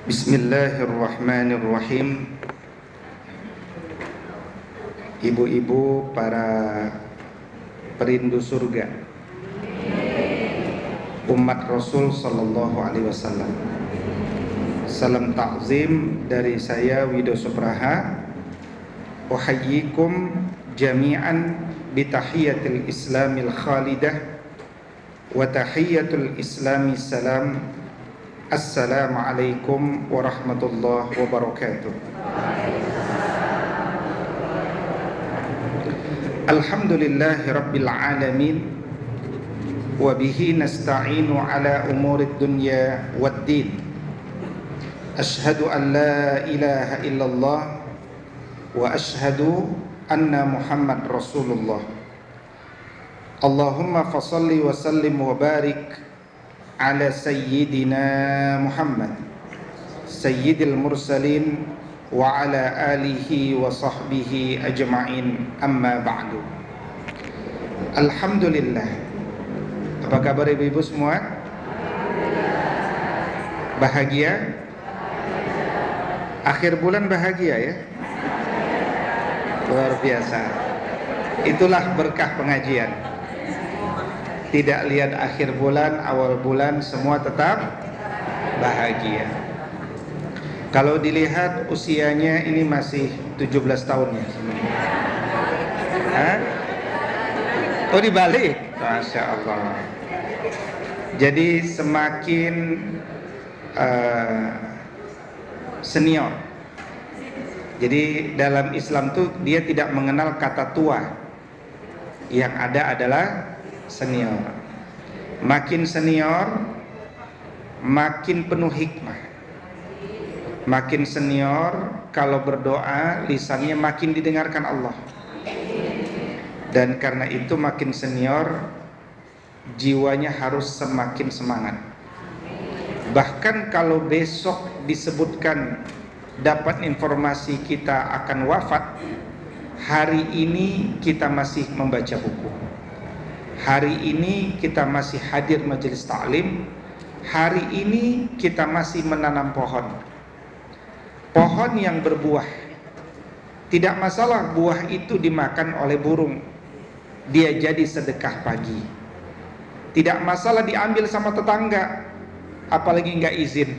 Bismillahirrahmanirrahim. Ibu-ibu para perindu surga, umat Rasul sallallahu alaihi wasallam. Salam ta'zim dari saya Wido Supraha. Uhayyikum jami'an bitahiyatil islamil khalidah wa tahiyatul islami salam. Assalamualaikum warahmatullahi wabarakatuh. Alhamdulillahi rabbil alamin, wa bihi nasta'inu ala umurid dunya waddin. Ashhadu an la ilaha illallah wa ashhadu anna Muhammad Rasulullah. Allahumma fasalli wa sallim wa barik ala sayyidina Muhammad sayyidil mursalin wa ala alihi wa sahbihi ajma'in, amma ba'du. Alhamdulillah. Apa kabar ibu-ibu semua? Bahagia? Akhir bulan bahagia ya? Luar biasa. Itulah berkah pengajian. Tidak lihat akhir bulan, awal bulan, semua tetap bahagia. Kalau dilihat usianya ini masih 17 tahun ya. Hah? Oh dibalik? Masya Allah. Jadi semakin senior. Jadi dalam Islam tuh dia tidak mengenal kata tua. Yang ada adalah senior. Makin senior, makin penuh hikmah. Makin senior, kalau berdoa lisannya makin didengarkan Allah. Dan karena itu makin senior, jiwanya harus semakin semangat. Bahkan kalau besok disebutkan dapat informasi kita akan wafat, hari ini kita masih membaca buku. Hari ini kita masih hadir majelis ta'lim. Hari ini kita masih menanam pohon. Pohon yang berbuah. Tidak masalah buah itu dimakan oleh burung, dia jadi sedekah pagi. Tidak masalah diambil sama tetangga, apalagi nggak izin.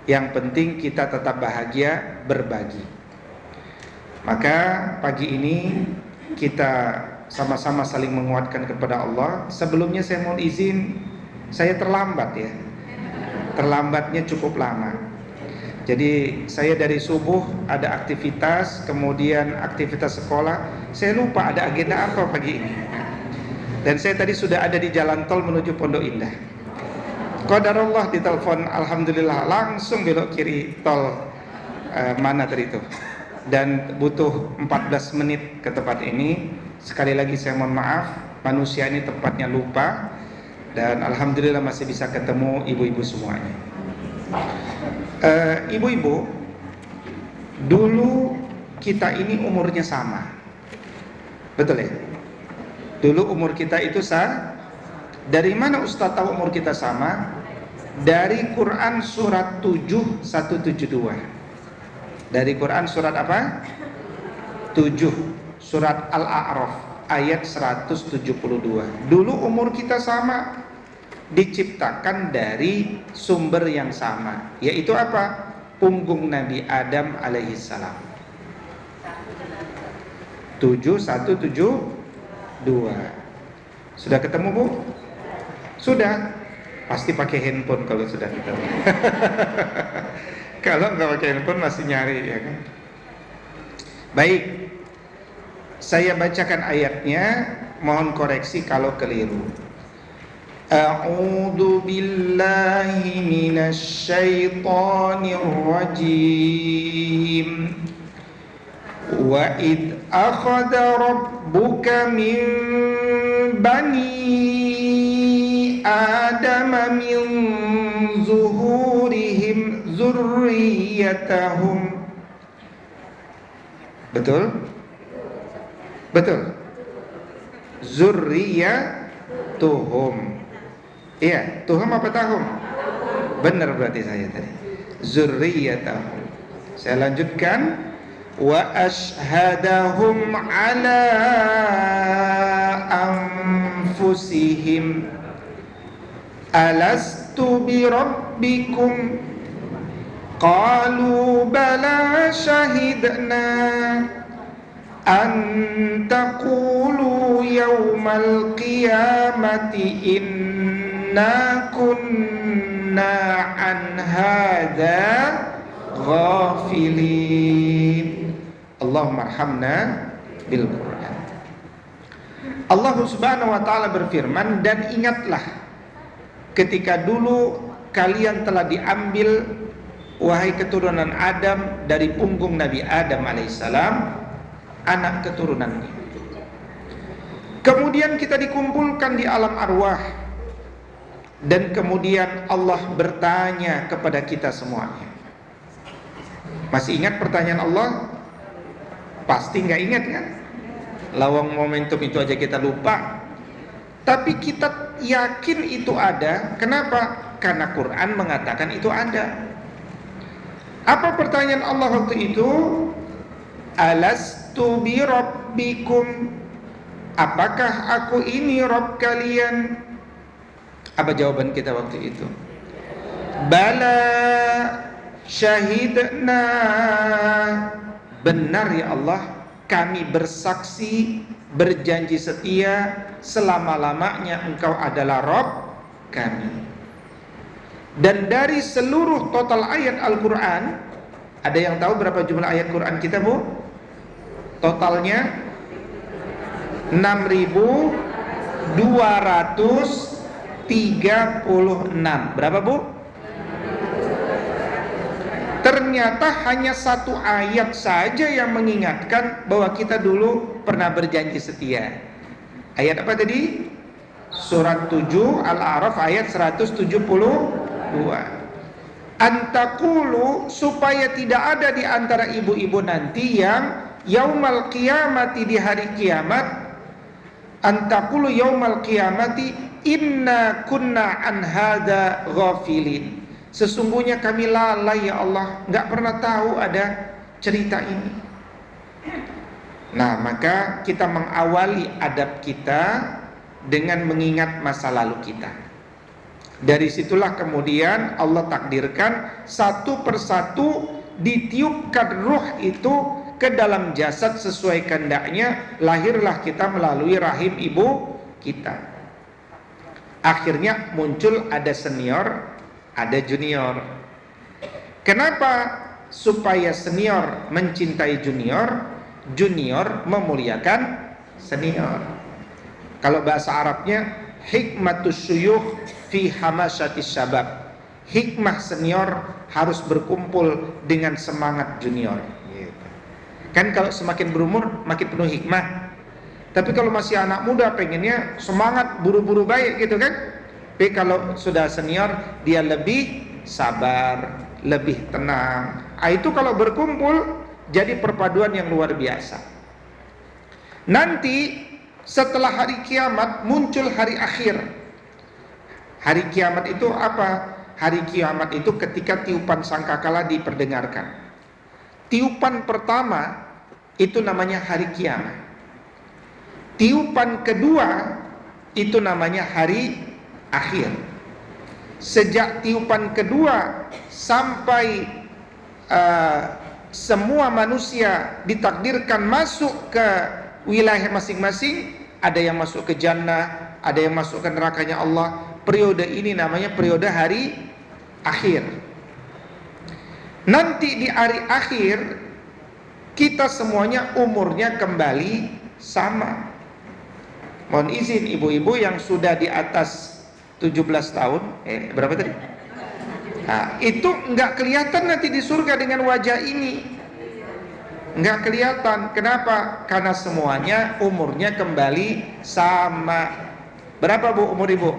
Yang penting kita tetap bahagia berbagi. Maka pagi ini kita sama-sama saling menguatkan kepada Allah. Sebelumnya saya mohon izin, saya terlambat ya. Terlambatnya cukup lama. Jadi saya dari subuh ada aktivitas, kemudian aktivitas sekolah. Saya lupa ada agenda apa pagi ini. Dan saya tadi sudah ada di jalan tol menuju Pondok Indah. Qadarullah ditelepon, alhamdulillah langsung belok kiri tol mana tadi itu. Dan butuh 14 menit ke tempat ini. Sekali lagi saya mohon maaf, manusia ini tempatnya lupa. Dan alhamdulillah masih bisa ketemu ibu-ibu semuanya. Ibu-ibu, dulu kita ini umurnya sama. Betul ya? Dulu umur kita itu sama. Dari mana Ustaz tahu umur kita sama? Dari Quran surat 7 172. Dari Quran surat apa? 7. Surat Al-A'raf ayat 172. Dulu umur kita sama, diciptakan dari sumber yang sama, yaitu apa? Punggung Nabi Adam alaihissalam. 7172. Sudah ketemu Bu? Sudah. Pasti pakai handphone kalau sudah ketemu. Kalau nggak pakai handphone masih nyari ya kan? Baik. Saya bacakan ayatnya, mohon koreksi kalau keliru. A'udzu billahi minasy syaithanir rajim. Wa id akhadha rabbuka min bani adama min zuhurihim dzurriyyatahum. Betul? Betul. Zurriyatuhum. Iya, tuhum apa tahum? Benar berarti saya tadi. zurriyatahum. Saya lanjutkan, wa ashhadahum ala anfusihim alastu bi rabbikum qalu bala syahidna an taqulu yawmal qiyamati inna kunna an hadza ghafilin. Allahumma arhamna bil Quran. Allah Subhanahu wa taala berfirman, dan ingatlah ketika dulu kalian telah diambil, wahai keturunan Adam, dari punggung Nabi Adam alaihissalam, anak keturunannya. Kemudian kita dikumpulkan di alam arwah, dan kemudian Allah bertanya kepada kita semuanya. Masih ingat pertanyaan Allah? Pasti nggak ingat kan? Lawang momentum itu aja kita lupa. Tapi kita yakin itu ada. Kenapa? Karena Quran mengatakan itu ada. Apa pertanyaan Allah waktu itu? Alastu bi rabbikum, apakah aku ini Rabb kalian? Apa jawaban kita waktu itu? Bala syahidna, benar ya Allah, kami bersaksi, berjanji setia selama-lamanya Engkau adalah Rabb kami. Dan dari seluruh total ayat Al-Quran, ada yang tahu berapa jumlah ayat Quran kita, Bu? Totalnya 6.236. Berapa, Bu? Ternyata hanya satu ayat saja yang mengingatkan bahwa kita dulu pernah berjanji setia. Ayat apa tadi? Surat 7 Al-A'raf ayat 172. Antakulu, supaya tidak ada di antara ibu-ibu nanti yang yaumal qiyamati, di hari kiamat, antakulu yaumal qiyamati inna kunna an hadza ghafilin, sesungguhnya kami lalai ya Allah, nggak pernah tahu ada cerita ini. Nah, maka kita mengawali adab kita dengan mengingat masa lalu kita. Dari situlah kemudian Allah takdirkan satu persatu ditiupkan ruh itu ke dalam jasad sesuai kehendaknya. Lahirlah kita melalui rahim ibu kita. Akhirnya muncul ada senior, ada junior. Kenapa? Supaya senior mencintai junior, junior memuliakan senior. Kalau bahasa Arabnya hikmatus syuyukh fi hamasatis syabab. Hikmah senior harus berkumpul dengan semangat junior. Kan kalau semakin berumur makin penuh hikmah. Tapi kalau masih anak muda pengennya semangat, buru-buru baik gitu kan. Tapi kalau sudah senior dia lebih sabar, lebih tenang. Itu kalau berkumpul jadi perpaduan yang luar biasa. Nanti setelah hari kiamat muncul hari akhir. Hari kiamat itu apa? Hari kiamat itu ketika tiupan sangkakala diperdengarkan. Tiupan pertama itu namanya hari kiamat. Tiupan kedua itu namanya hari akhir. Sejak tiupan kedua sampai semua manusia ditakdirkan masuk ke wilayah masing-masing, ada yang masuk ke jannah, ada yang masuk ke nerakanya Allah. Periode ini namanya periode hari akhir. Nanti di hari akhir kita semuanya umurnya kembali sama. Mohon izin ibu-ibu yang sudah di atas 17 tahun, berapa tadi? Nah, itu nggak kelihatan nanti di surga dengan wajah ini. Nggak kelihatan. Kenapa? Karena semuanya umurnya kembali sama. Berapa, Bu, umur ibu?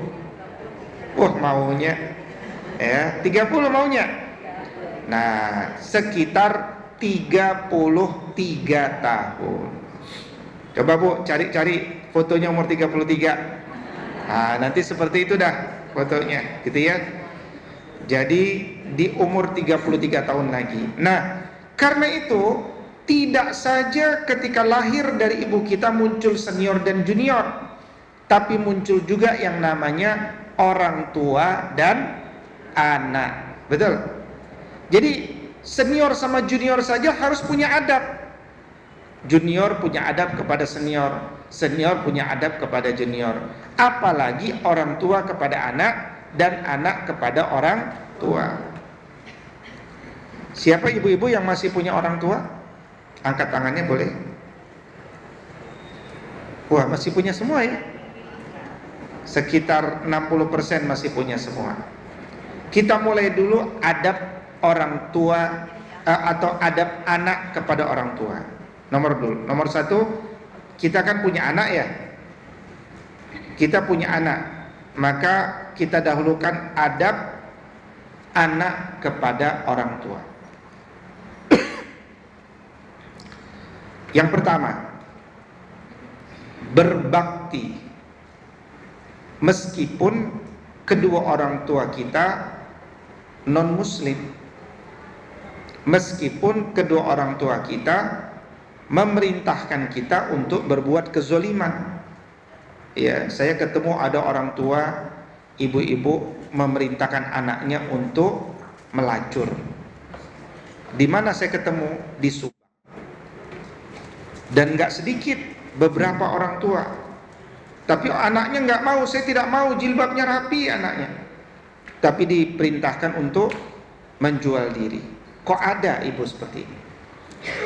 Maunya 30 maunya. Nah, sekitar 33 tahun. Coba, Bu, cari fotonya umur 33. Nah, nanti seperti itu dah fotonya, gitu ya. Jadi di umur 33 tahun lagi. Nah, karena itu tidak saja ketika lahir dari ibu kita muncul senior dan junior, tapi muncul juga yang namanya orang tua dan anak. Betul? Jadi senior sama junior saja harus punya adab. Junior punya adab kepada senior, senior punya adab kepada junior. Apalagi orang tua kepada anak dan anak kepada orang tua. Siapa ibu-ibu yang masih punya orang tua? Angkat tangannya boleh. Wah, masih punya semua ya. Sekitar 60% masih punya semua. Kita mulai dulu adab orang tua atau adab anak kepada orang tua. Nomor satu, kita kan punya anak ya. Kita punya anak, maka kita dahulukan adab anak kepada orang tua. Yang pertama, berbakti meskipun kedua orang tua kita non muslim, meskipun kedua orang tua kita memerintahkan kita untuk berbuat kezoliman. Ya, saya ketemu ada orang tua, ibu-ibu memerintahkan anaknya untuk melacur. Di mana saya ketemu? Di Subang. Dan nggak sedikit beberapa orang tua. Tapi anaknya nggak mau, saya tidak mau, jilbabnya rapi anaknya. Tapi diperintahkan untuk menjual diri. Kok ada ibu seperti ini?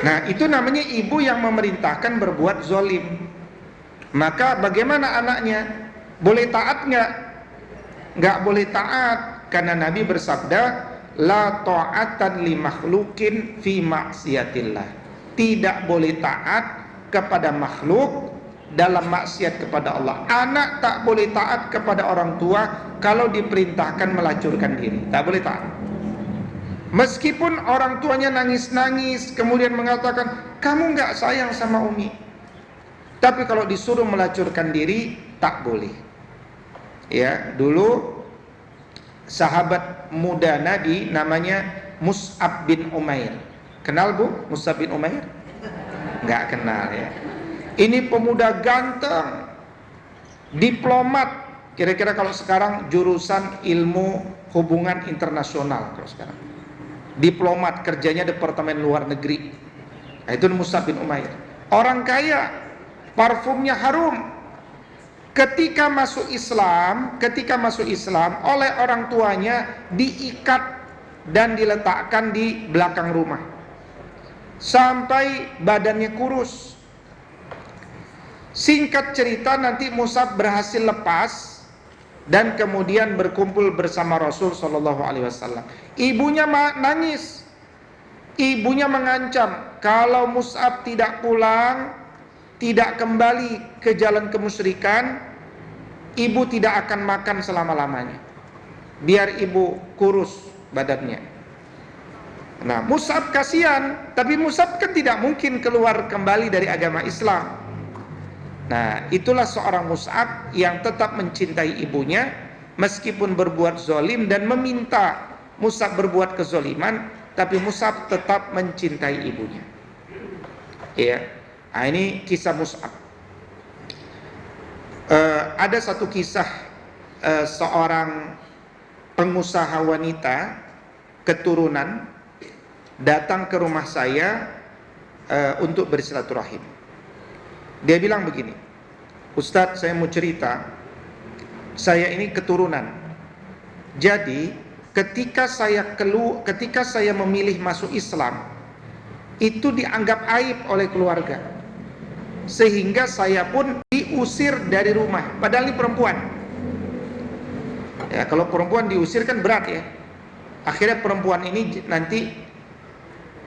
Nah, itu namanya ibu yang memerintahkan berbuat zolim. Maka bagaimana anaknya? Boleh taat nggak? Nggak boleh taat, karena Nabi bersabda, la ta'atan li makhlukin fi maksiatillah. Tidak boleh taat kepada makhluk dalam maksiat kepada Allah. Anak tak boleh taat kepada orang tua kalau diperintahkan melacurkan diri. Tak boleh taat. Meskipun orang tuanya nangis-nangis kemudian mengatakan, kamu nggak sayang sama Umi, tapi kalau disuruh melacurkan diri tak boleh. Ya, dulu sahabat muda Nabi namanya Mus'ab bin Umair. Kenal Bu Mus'ab bin Umair? Nggak kenal ya. Ini pemuda ganteng, diplomat. Kira-kira kalau sekarang jurusan ilmu hubungan internasional kalau sekarang. Diplomat, kerjanya Departemen Luar Negeri. Nah, itu Mus'ab bin Umair. Orang kaya, parfumnya harum. Ketika masuk Islam oleh orang tuanya diikat dan diletakkan di belakang rumah sampai badannya kurus. Singkat cerita, nanti Mus'ab berhasil lepas dan kemudian berkumpul bersama Rasul Shallallahu Alaihi Wasallam. Ibunya nangis, ibunya mengancam kalau Mus'ab tidak pulang, tidak kembali ke jalan kemusyrikan, ibu tidak akan makan selama-lamanya. Biar ibu kurus badannya. Nah, Mus'ab kasihan, tapi Mus'ab kan tidak mungkin keluar kembali dari agama Islam. Nah, itulah seorang Mus'ab yang tetap mencintai ibunya meskipun berbuat zolim dan meminta Mus'ab berbuat kezoliman, tapi Mus'ab tetap mencintai ibunya. Ya, nah, ini kisah Mus'ab. Ada satu kisah seorang pengusaha wanita keturunan datang ke rumah saya untuk bersilaturahim. Dia bilang begini, Ustadz, saya mau cerita, saya ini keturunan. Jadi ketika saya memilih masuk Islam, itu dianggap aib oleh keluarga, sehingga saya pun diusir dari rumah. Padahal ini perempuan. Ya, kalau perempuan diusir kan berat ya. Akhirnya perempuan ini nanti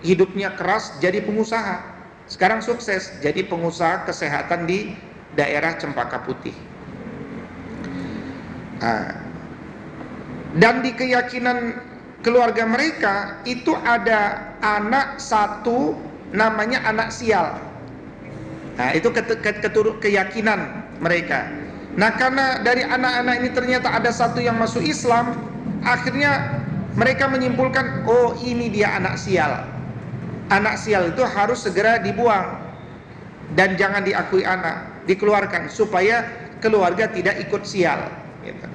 hidupnya keras jadi pengusaha. Sekarang sukses jadi pengusaha kesehatan di daerah Cempaka Putih. Nah, dan di keyakinan keluarga mereka itu ada anak satu namanya anak sial. Nah, itu keyakinan mereka. Nah, karena dari anak-anak ini ternyata ada satu yang masuk Islam, akhirnya Mereka menyimpulkan, oh ini dia anak sial. Anak sial itu harus segera dibuang dan jangan diakui anak, dikeluarkan supaya keluarga tidak ikut sial gitu.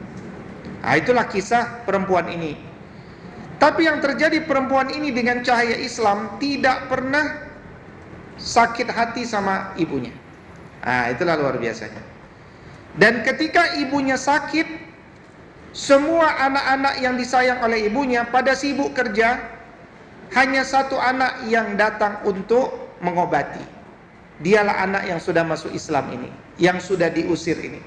Nah, itulah kisah perempuan ini. Tapi yang terjadi, perempuan ini dengan cahaya Islam tidak pernah sakit hati sama ibunya. Nah, itulah luar biasanya. Dan ketika ibunya sakit, semua anak-anak yang disayang oleh ibunya pada sibuk kerja, hanya satu anak yang datang untuk mengobati. Dialah anak yang sudah masuk Islam ini, yang sudah diusir ini.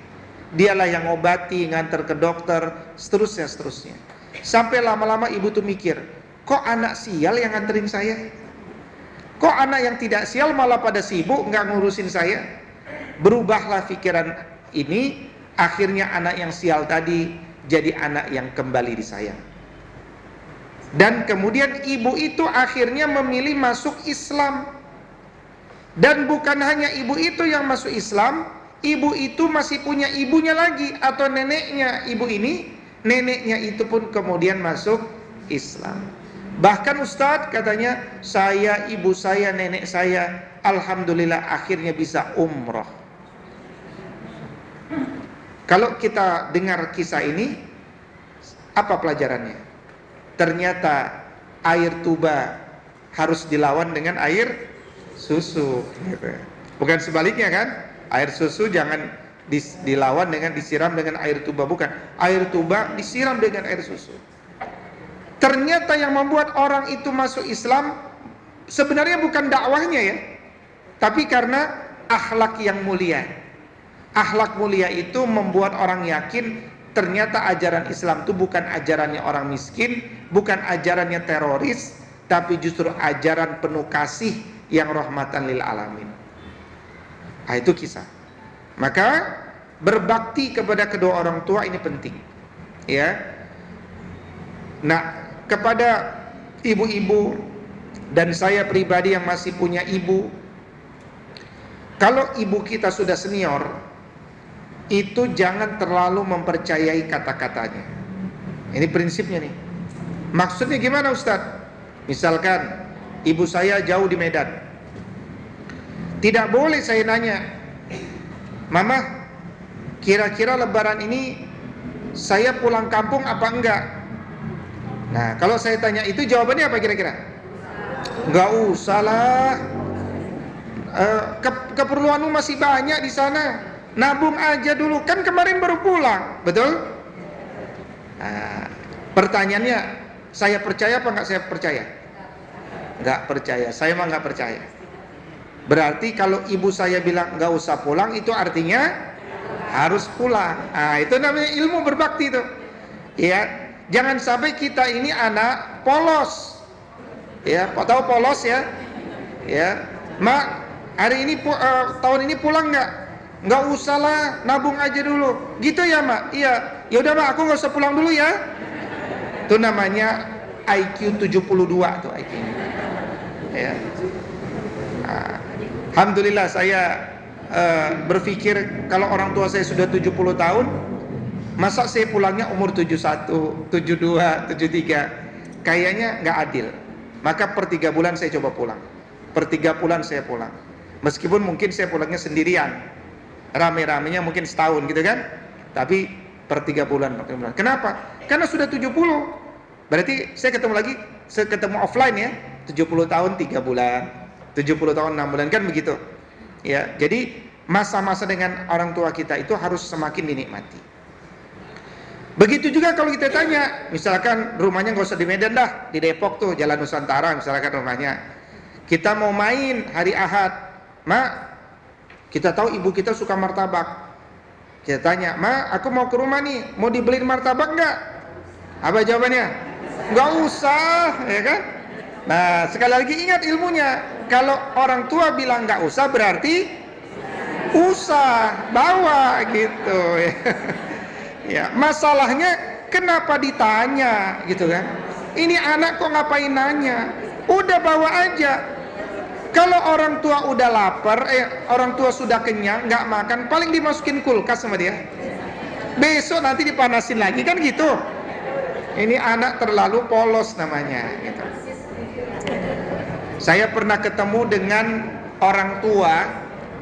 Dialah yang ngobati, nganter ke dokter, seterusnya. Sampai lama-lama ibu tuh mikir, kok anak sial yang nganterin saya? Kok anak yang tidak sial malah pada sibuk nggak ngurusin saya? Berubahlah pikiran ini, akhirnya anak yang sial tadi jadi anak yang kembali disayang. Dan kemudian ibu itu akhirnya memilih masuk Islam. Dan bukan hanya ibu itu yang masuk Islam, ibu itu masih punya ibunya lagi atau neneknya ibu ini. Neneknya itu pun kemudian masuk Islam. Bahkan Ustadz katanya, saya, ibu saya, nenek saya, alhamdulillah akhirnya bisa umroh. Kalau kita dengar kisah ini, apa pelajarannya? Ternyata air tuba harus dilawan dengan air susu gitu. Bukan sebaliknya kan? Air susu jangan dilawan dengan disiram dengan air tuba, bukan. Air tuba disiram dengan air susu. Ternyata yang membuat orang itu masuk Islam sebenarnya bukan dakwahnya ya, tapi karena akhlak yang mulia. Akhlak mulia itu membuat orang yakin ternyata ajaran Islam itu bukan ajarannya orang miskin, bukan ajarannya teroris, tapi justru ajaran penuh kasih yang rahmatan lil alamin. Nah, itu kisah. Maka berbakti kepada kedua orang tua ini penting. Ya. Nah, kepada ibu-ibu dan saya pribadi yang masih punya ibu, kalau ibu kita sudah senior, itu jangan terlalu mempercayai kata-katanya. Ini prinsipnya nih. Maksudnya gimana Ustadz? Misalkan ibu saya jauh di Medan, tidak boleh saya nanya, Mama, kira-kira lebaran ini saya pulang kampung apa enggak? Nah, kalau saya tanya itu jawabannya apa kira-kira? Enggak usah lah, keperluanmu masih banyak di sana. Nabung aja dulu, kan kemarin baru pulang, betul? Nah, pertanyaannya, saya percaya apa enggak saya percaya? Enggak percaya, saya mah enggak percaya. Berarti kalau ibu saya bilang enggak usah pulang, itu artinya harus pulang. Nah, itu namanya ilmu berbakti itu. Ya, jangan sampai kita ini anak polos. Ya, tahu polos ya? Ya, Mak, hari ini tahun ini pulang enggak? Nggak usah lah, nabung aja dulu. Gitu ya Mak? Iya. Ya udah Mak, aku nggak usah pulang dulu ya. Itu namanya IQ 72 tuh IQ. Ya. Nah, alhamdulillah saya berpikir kalau orang tua saya sudah 70 tahun, masa saya pulangnya umur 71, 72, 73? Kayaknya nggak adil. Maka per 3 bulan saya coba pulang. Per 3 bulan saya pulang. Meskipun mungkin saya pulangnya sendirian. Rame-ramenya mungkin setahun gitu kan, tapi per 3 bulan. Kenapa? Karena sudah 70. Berarti saya ketemu offline ya, 70 tahun 3 bulan, 70 tahun 6 bulan, kan begitu ya. Jadi masa-masa dengan orang tua kita itu harus semakin dinikmati. Begitu juga kalau kita tanya, misalkan rumahnya nggak usah di Medan dah, di Depok tuh, Jalan Nusantara misalkan rumahnya. Kita mau main hari Ahad, Mak, kita tahu ibu kita suka martabak. Kita tanya, Ma, aku mau ke rumah nih, mau dibeliin martabak nggak? Apa jawabannya? Nggak usah, ya kan? Nah, sekali lagi ingat ilmunya. Kalau orang tua bilang nggak usah, berarti usah, bawa gitu. Ya, masalahnya kenapa ditanya, gitu kan? Ini anak kok ngapain nanya? Udah bawa aja. Kalau orang tua udah lapar, orang tua sudah kenyang, nggak makan, paling dimasukin kulkas sama dia. Besok nanti dipanasin lagi, kan gitu. Ini anak terlalu polos namanya gitu. Saya pernah ketemu dengan orang tua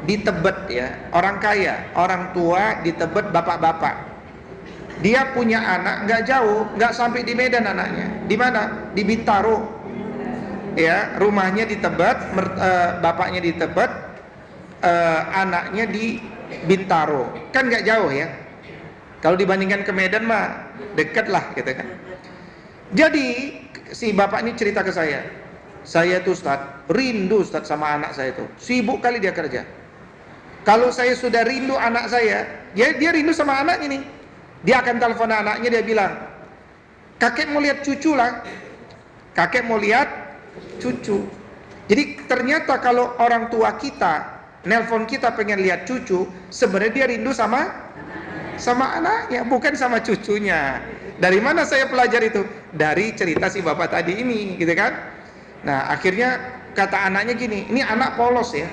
di Tebet ya, orang kaya, orang tua di Tebet, bapak-bapak. Dia punya anak nggak jauh, nggak sampai di Medan anaknya. Di mana? Di Bintaro. Ya, rumahnya di Tebet, bapaknya di Tebet, anaknya di Bintaro. Kan nggak jauh ya. Kalau dibandingkan ke Medan mah deket lah gitu kan. Jadi si bapak ini cerita ke saya tuh Ustaz, rindu Ustaz sama anak saya tuh. Sibuk kali dia kerja. Kalau saya sudah rindu anak saya, dia rindu sama anaknya nih. Dia akan telepon anaknya, dia bilang, kakek mau lihat cucu lah. Kakek mau lihat cucu. Jadi ternyata kalau orang tua kita nelpon kita pengen lihat cucu, sebenarnya dia rindu sama anaknya, bukan sama cucunya. Dari mana saya pelajari itu? Dari cerita si bapak tadi ini, gitu kan? Nah, akhirnya kata anaknya gini, ini anak polos ya.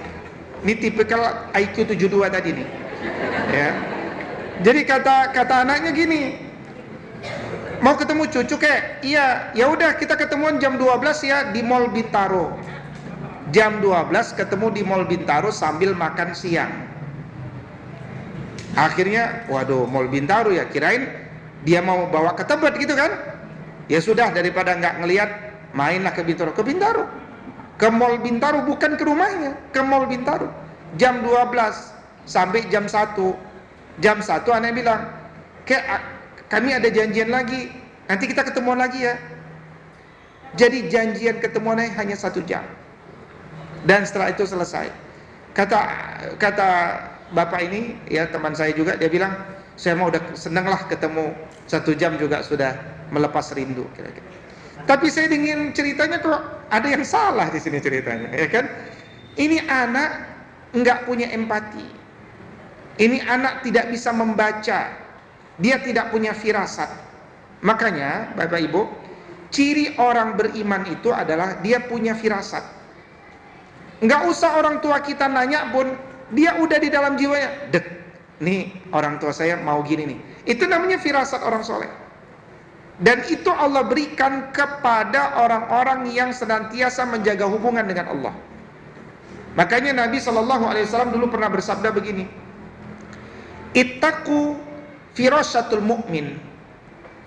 Ini tipikal IQ 72 tadi nih. Ya. Jadi kata anaknya gini, mau ketemu cucu kek? Iya, ya udah kita ketemuan jam 12 ya di Mall Bintaro. Jam 12 ketemu di Mall Bintaro sambil makan siang. Akhirnya, waduh, Mall Bintaro ya, kirain dia mau bawa ke Tebet gitu kan? Ya sudah, daripada nggak ngelihat, mainlah ke Bintaro. Ke Mall Bintaro, bukan ke rumahnya, ke Mall Bintaro. Jam 12 sampai jam 1. Jam 1 anaknya bilang, kami ada janjian lagi, nanti kita ketemuan lagi ya. Jadi janjian ketemuannya hanya 1 jam. Dan setelah itu selesai. Kata bapak ini, ya teman saya juga, dia bilang, saya mau udah seneng lah ketemu 1 jam juga sudah melepas rindu kira-kira. Tapi saya ingin ceritanya kok ada yang salah di sini ceritanya, ya kan? Ini anak nggak punya empati. Ini anak tidak bisa membaca. Dia tidak punya firasat. Makanya, Bapak Ibu, ciri orang beriman itu adalah dia punya firasat. Nggak usah orang tua kita nanya pun, dia udah di dalam jiwanya, dek, nih orang tua saya mau gini nih. Itu namanya firasat orang soleh. Dan itu Allah berikan kepada orang-orang yang senantiasa menjaga hubungan dengan Allah. Makanya Nabi SAW dulu pernah bersabda begini, ittaqu firasyatul mu'min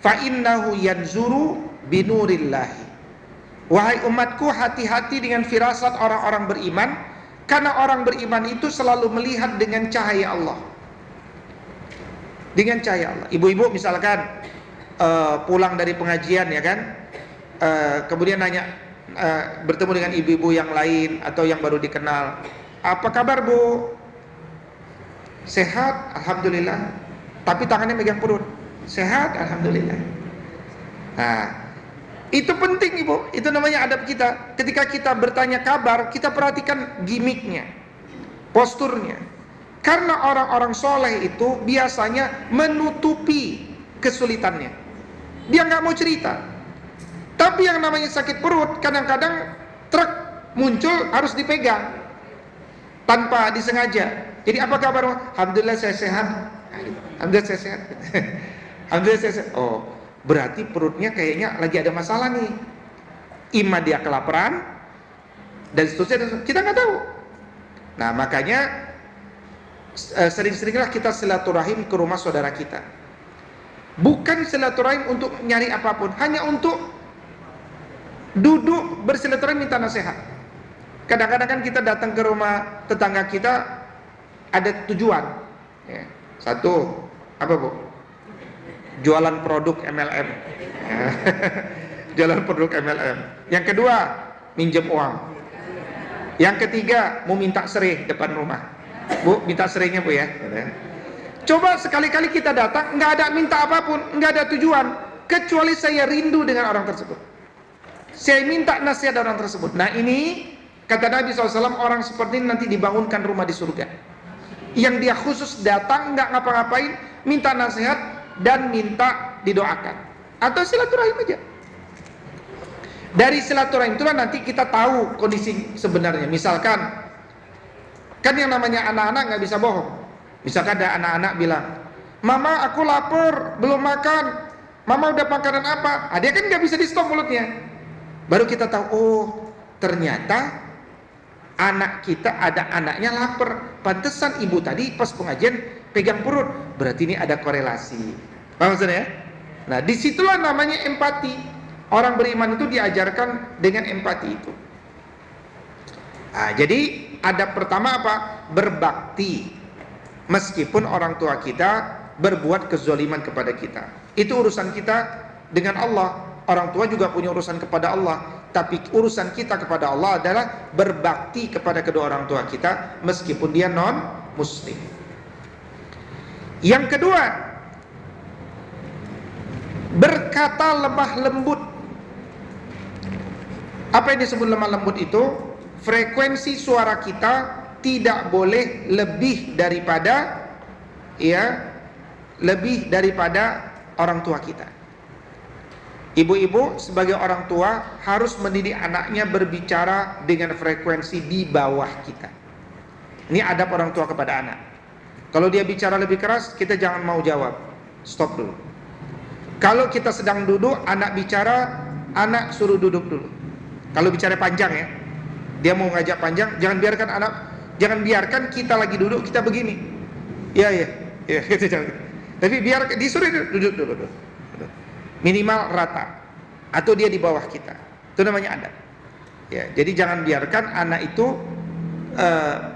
fa innahu yanzuru binurillahi. Wahai umatku, hati-hati dengan firasat orang-orang beriman, karena orang beriman itu selalu melihat dengan cahaya Allah. Dengan cahaya Allah. Ibu-ibu misalkan pulang dari pengajian ya kan, kemudian nanya, bertemu dengan ibu-ibu yang lain atau yang baru dikenal, apa kabar Bu? Sehat, alhamdulillah. Tapi tangannya megang perut. Sehat, alhamdulillah. Nah, itu penting Ibu, itu namanya adab kita. Ketika kita bertanya kabar, kita perhatikan gimmicknya, posturnya. Karena orang-orang soleh itu biasanya menutupi kesulitannya. Dia nggak mau cerita. Tapi yang namanya sakit perut, kadang-kadang truk muncul harus dipegang tanpa disengaja. Jadi apa kabar? Alhamdulillah saya sehat. Alhamdulillah saya sehat. Alhamdulillah saya sehat. Oh, berarti perutnya kayaknya lagi ada masalah nih. Ima dia kelaparan dan seterusnya. Kita nggak tahu. Nah makanya sering-seringlah kita silaturahim ke rumah saudara kita. Bukan silaturahim untuk nyari apapun, hanya untuk duduk bersilaturahim minta nasihat. Kadang-kadang kan kita datang ke rumah tetangga kita ada tujuan. Ya. Satu, apa Bu? Jualan produk MLM. Ya. Jualan produk MLM. Yang kedua, minjem uang. Yang ketiga, mau minta sereh depan rumah. Bu, minta serehnya Bu ya. Coba sekali-kali kita datang, nggak ada minta apapun, nggak ada tujuan, kecuali saya rindu dengan orang tersebut. Saya minta nasihat dari orang tersebut. Nah ini, kata Nabi SAW, orang seperti ini nanti dibangunkan rumah di surga. Yang dia khusus datang, nggak ngapa-ngapain, minta nasihat, dan minta didoakan. Atau silaturahim aja. Dari silaturahim itulah nanti kita tahu kondisi sebenarnya. Misalkan, kan yang namanya anak-anak nggak bisa bohong. Misalkan ada anak-anak bilang, Mama aku lapar, belum makan. Mama udah makanan apa? Dia kan nggak bisa di stop mulutnya. Baru kita tahu, oh ternyata anak kita ada anaknya lapar. Pantesan ibu tadi pas pengajian pegang perut. Berarti ini ada korelasi. Paham maksudnya? Nah, disitulah namanya empati. Orang beriman itu diajarkan dengan empati itu. Nah, jadi adab pertama apa? Berbakti. Meskipun orang tua kita berbuat kezaliman kepada kita. Itu urusan kita dengan Allah. Orang tua juga punya urusan kepada Allah, tapi urusan kita kepada Allah adalah berbakti kepada kedua orang tua kita meskipun dia non muslim. Yang kedua, berkata lemah lembut. Apa yang disebut lemah lembut itu? Frekuensi suara kita tidak boleh lebih daripada orang tua kita. Ibu-ibu sebagai orang tua harus mendidik anaknya berbicara dengan frekuensi di bawah kita. Ini adab orang tua kepada anak. Kalau dia bicara lebih keras, kita jangan mau jawab. Stop dulu. Kalau kita sedang duduk, anak bicara, anak suruh duduk dulu. Kalau bicara panjang ya, dia mau ngajak panjang, jangan biarkan kita lagi duduk, kita begini. Iya, gitu jangan. Tapi biar disuruh duduk dulu. Minimal rata, atau dia di bawah kita. Itu namanya adab. Ya, jadi jangan biarkan anak itu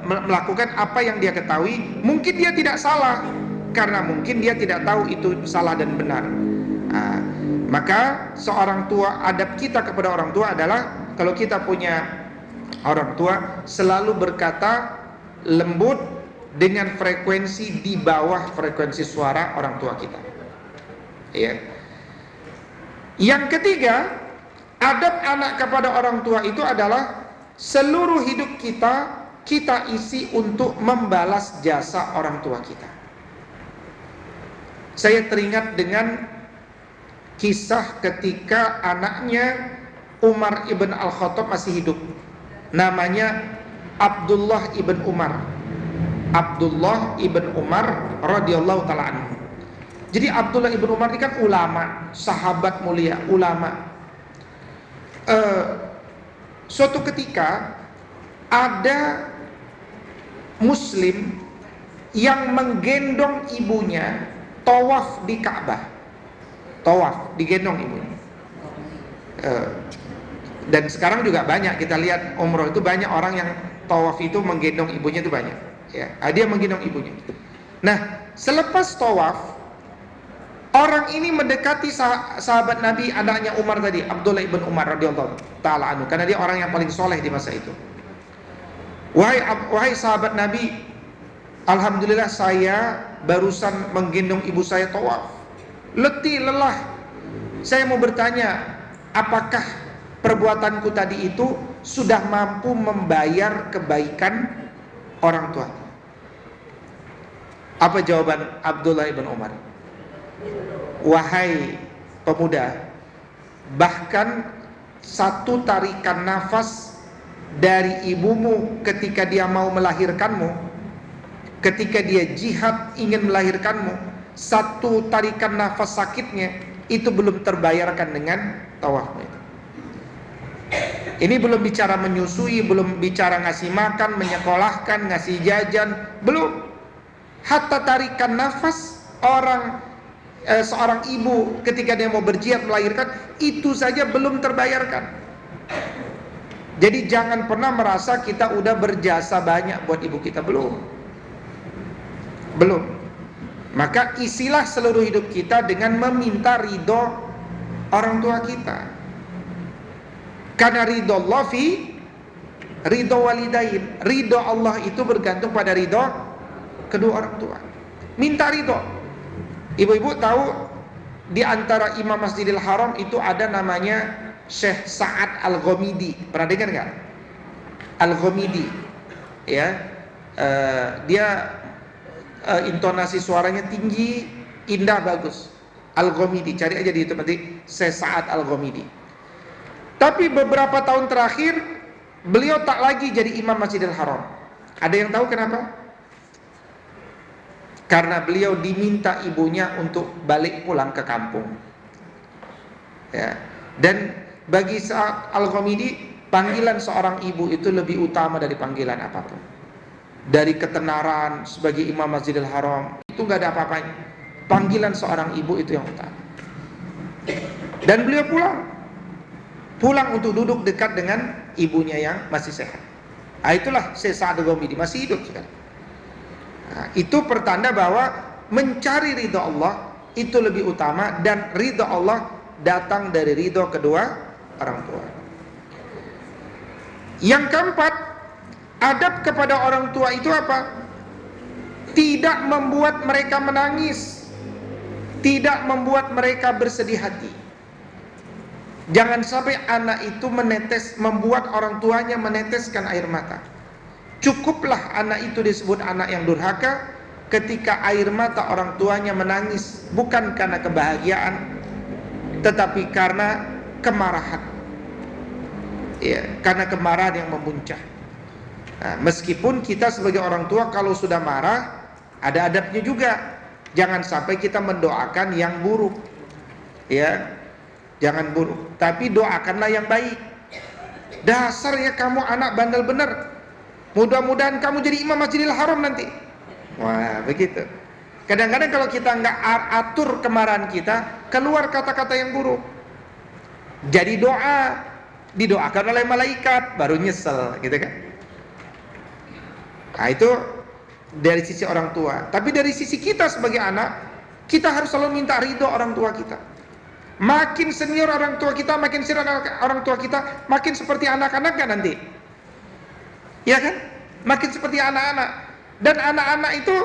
melakukan apa yang dia ketahui. Mungkin dia tidak salah, karena mungkin dia tidak tahu itu salah dan benar. Maka seorang tua, adab kita kepada orang tua adalah kalau kita punya orang tua selalu berkata lembut dengan frekuensi di bawah frekuensi suara orang tua kita. Ya. Yang ketiga, adab anak kepada orang tua itu adalah seluruh hidup kita isi untuk membalas jasa orang tua kita. Saya teringat dengan kisah ketika anaknya Umar ibn Al-Khattab masih hidup. Namanya Abdullah ibn Umar. Abdullah ibn Umar radhiyallahu ta'ala anhu. Jadi Abdullah ibn Umar ini kan ulama, sahabat mulia, ulama. Suatu ketika ada muslim yang menggendong ibunya tawaf di Ka'bah. Tawaf, digendong ibunya. Dan sekarang juga banyak kita lihat umroh itu banyak orang yang tawaf itu menggendong ibunya itu banyak. Ya, dia menggendong ibunya. Nah, selepas tawaf, orang ini mendekati sahabat Nabi, anaknya Umar tadi, Abdullah ibn Umar radhiyallahu ta'ala anhu, karena dia orang yang paling soleh di masa itu. Wahai sahabat Nabi, alhamdulillah saya barusan menggendong ibu saya tawaf. Letih, lelah. Saya mau bertanya, apakah perbuatanku tadi itu sudah mampu membayar kebaikan orang tua? Apa jawaban Abdullah ibn Umar? Wahai pemuda, bahkan satu tarikan nafas dari ibumu ketika dia mau melahirkanmu, ketika dia jihad ingin melahirkanmu, satu tarikan nafas sakitnya itu belum terbayarkan dengan tawafmu itu. Ini belum bicara menyusui, belum bicara ngasih makan, menyekolahkan, ngasih jajan, belum. Hatta tarikan nafas seorang ibu ketika dia mau berjihad melahirkan, itu saja belum terbayarkan. Jadi jangan pernah merasa kita udah berjasa banyak buat ibu kita, belum. Maka isilah seluruh hidup kita dengan meminta ridho orang tua kita. Karena ridho Allah ridho walidain. Ridho Allah itu bergantung pada ridho kedua orang tua. Minta ridho. Ibu-ibu tahu di antara imam Masjidil Haram itu ada namanya Syekh Sa'ad Al-Ghamidi. Pernah dengar nggak? Al-Ghamidi, ya, dia intonasi suaranya tinggi, indah, bagus. Al-Ghamidi, cari aja di YouTube nanti Syekh Sa'ad Al-Ghamidi. Tapi beberapa tahun terakhir beliau tak lagi jadi imam Masjidil Haram. Ada yang tahu kenapa? Karena beliau diminta ibunya untuk balik pulang ke kampung. Ya. Dan bagi Al-Ghamidi, panggilan seorang ibu itu lebih utama dari panggilan apapun. Dari ketenaran sebagai imam Masjidil Haram itu nggak ada apa-apanya. Panggilan seorang ibu itu yang utama. Dan beliau pulang untuk duduk dekat dengan ibunya yang masih sehat. Nah, itulah Syekh Sa'ad Al-Ghamidi masih hidup sekarang. Nah, itu pertanda bahwa mencari ridha Allah itu lebih utama, dan ridha Allah datang dari ridha kedua orang tua. Yang keempat, adab kepada orang tua itu apa? Tidak membuat mereka menangis, tidak membuat mereka bersedih hati. Jangan sampai anak itu membuat orang tuanya meneteskan air mata. Cukuplah anak itu disebut anak yang durhaka ketika air mata orang tuanya menangis bukan karena kebahagiaan, tetapi karena kemarahan. Ya, karena kemarahan yang memuncak. Nah, meskipun kita sebagai orang tua kalau sudah marah, ada adabnya juga. Jangan sampai kita mendoakan yang buruk. Ya, jangan buruk, tapi doakanlah yang baik. Dasar ya kamu anak bandel bener, mudah-mudahan kamu jadi imam Masjidil Haram nanti. Wah, begitu. Kadang-kadang kalau kita nggak atur kemarahan kita, keluar kata-kata yang buruk. Jadi doa, didoakan oleh malaikat, baru nyesel, gitu kan? Nah, itu dari sisi orang tua. Tapi dari sisi kita sebagai anak, kita harus selalu minta ridho orang tua kita. Makin senior orang tua kita, makin senior orang tua kita, makin seperti anak-anak kan nanti, ya kan? Makin seperti anak-anak. Dan anak-anak itu,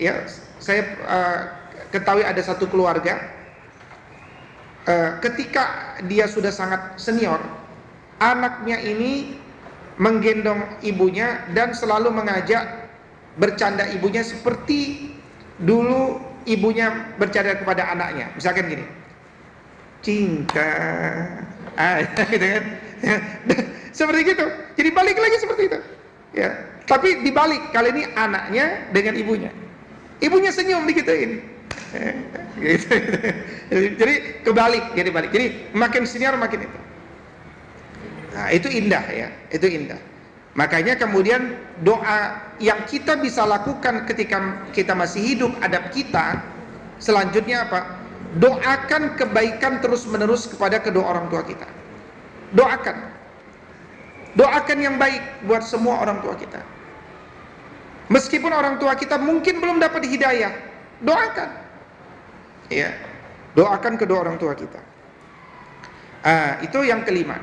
ya saya ketahui ada satu keluarga, ketika dia sudah sangat senior, anaknya ini menggendong ibunya dan selalu mengajak bercanda ibunya seperti dulu ibunya bercanda kepada anaknya. Misalkan gini, cinta, gitu kan? Seperti gitu. Jadi balik lagi seperti itu. Ya, tapi dibalik, kali ini anaknya dengan ibunya. Ibunya senyum digituin. Gitu. Jadi kebalik, jadi balik. Jadi makin senior makin itu. Nah, itu indah ya, itu indah. Makanya kemudian doa yang kita bisa lakukan ketika kita masih hidup, adab kita selanjutnya apa? Doakan kebaikan terus-menerus kepada kedua orang tua kita. Doakan yang baik buat semua orang tua kita. Meskipun orang tua kita mungkin belum dapat hidayah, doakan. Ya, doakan kedua orang tua kita. Itu yang kelima.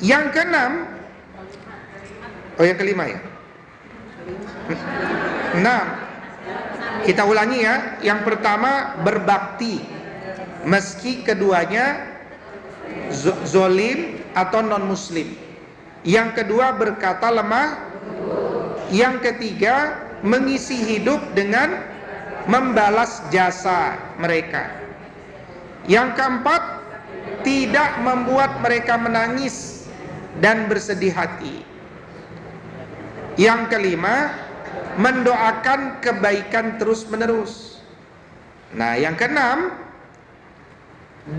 Yang keenam, yang kelima ya. 6. Kita ulangi ya. Yang pertama, berbakti meski keduanya zolim atau non muslim. Yang kedua, berkata lemah. Yang ketiga, mengisi hidup dengan membalas jasa mereka. Yang keempat, tidak membuat mereka menangis dan bersedih hati. Yang kelima, mendoakan kebaikan terus-menerus. Nah, yang keenam,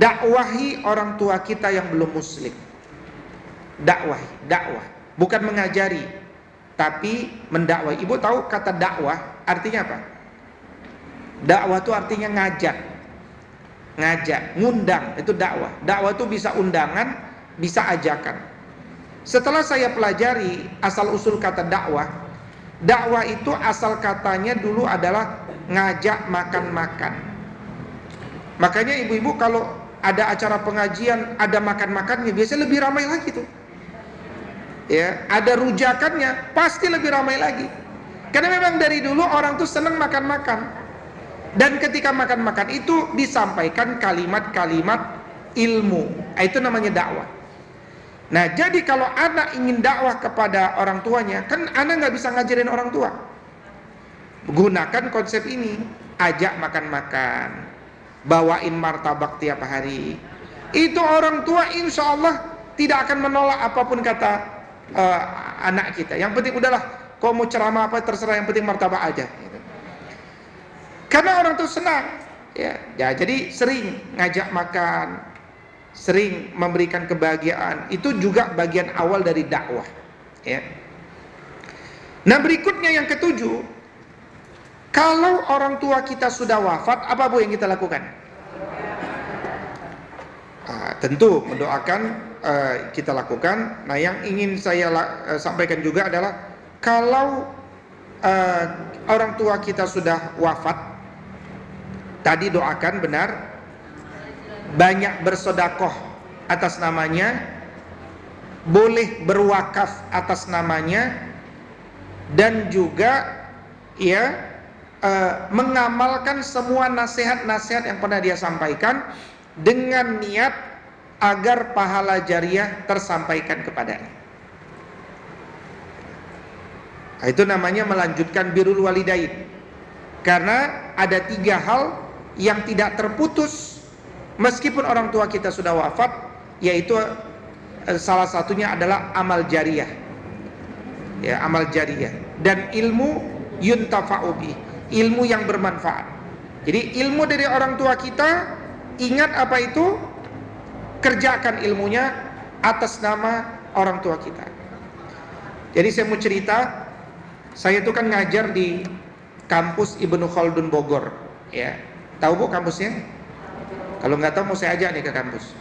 dakwahi orang tua kita yang belum muslim. Dakwah, bukan mengajari, tapi mendakwah. Ibu tahu kata dakwah artinya apa? Dakwah itu artinya ngajak, ngundang, itu dakwah. Dakwah itu bisa undangan, bisa ajakan. Setelah saya pelajari asal-usul kata dakwah, dakwah itu asal katanya dulu adalah ngajak makan-makan. Makanya ibu-ibu kalau ada acara pengajian, ada makan-makannya, biasanya lebih ramai lagi tuh. Ya, ada rujakannya, pasti lebih ramai lagi. Karena memang dari dulu orang tuh senang makan-makan. Dan ketika makan-makan itu disampaikan kalimat-kalimat ilmu. Itu namanya dakwah. Nah, jadi kalau anak ingin dakwah kepada orang tuanya, kan anak nggak bisa ngajarin orang tua. Gunakan konsep ini, ajak makan-makan, bawain martabak tiap hari. Itu orang tua insya Allah tidak akan menolak apapun kata anak kita. Yang penting udahlah, kau mau ceramah apa terserah, yang penting martabak aja. Gitu. Karena orang tuh senang, ya. Jadi sering ngajak makan, sering memberikan kebahagiaan, itu juga bagian awal dari dakwah, ya. Nah, berikutnya yang ketujuh, kalau orang tua kita sudah wafat, apa Bu yang kita lakukan? Tentu mendoakan kita lakukan. Nah, yang ingin saya sampaikan juga adalah kalau orang tua kita sudah wafat, tadi doakan benar, banyak bersodakoh atas namanya, boleh berwakaf atas namanya, dan juga ya mengamalkan semua nasihat-nasihat yang pernah dia sampaikan dengan niat agar pahala jariah tersampaikan kepadanya. Nah, itu namanya melanjutkan birrul walidain. Karena ada 3 hal yang tidak terputus meskipun orang tua kita sudah wafat, yaitu salah satunya adalah amal jariah, ya, amal jariah, dan ilmu yuntafa'u bi, ilmu yang bermanfaat. Jadi ilmu dari orang tua kita, ingat apa itu, kerjakan ilmunya atas nama orang tua kita. Jadi saya mau cerita, saya itu kan ngajar di kampus Ibnu Khaldun Bogor, ya. Tahu Bu kampusnya? Kalau nggak tahu mau saya ajak nih ke kampus.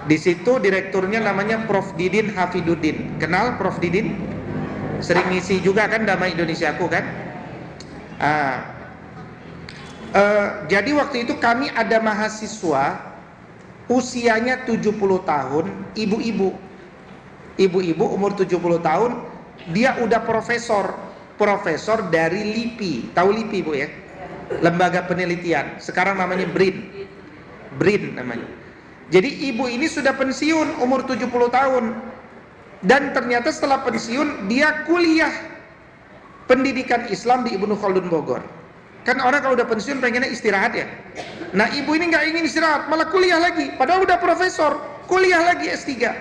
Di situ direkturnya namanya Prof Didin Hafiduddin. Kenal Prof Didin? Sering ngisi juga kan Damai Indonesiaku kan? Jadi waktu itu kami ada mahasiswa usianya 70 tahun, ibu-ibu umur 70 tahun, dia udah profesor dari LIPI. Tahu LIPI Bu ya? Lembaga penelitian. Sekarang namanya BRIN namanya. Jadi ibu ini sudah pensiun umur 70 tahun. Dan ternyata setelah pensiun dia kuliah pendidikan Islam di Ibnu Khaldun Bogor. Kan orang kalau udah pensiun pengennya istirahat ya. Nah, ibu ini nggak ingin istirahat, malah kuliah lagi. Padahal udah profesor, kuliah lagi S3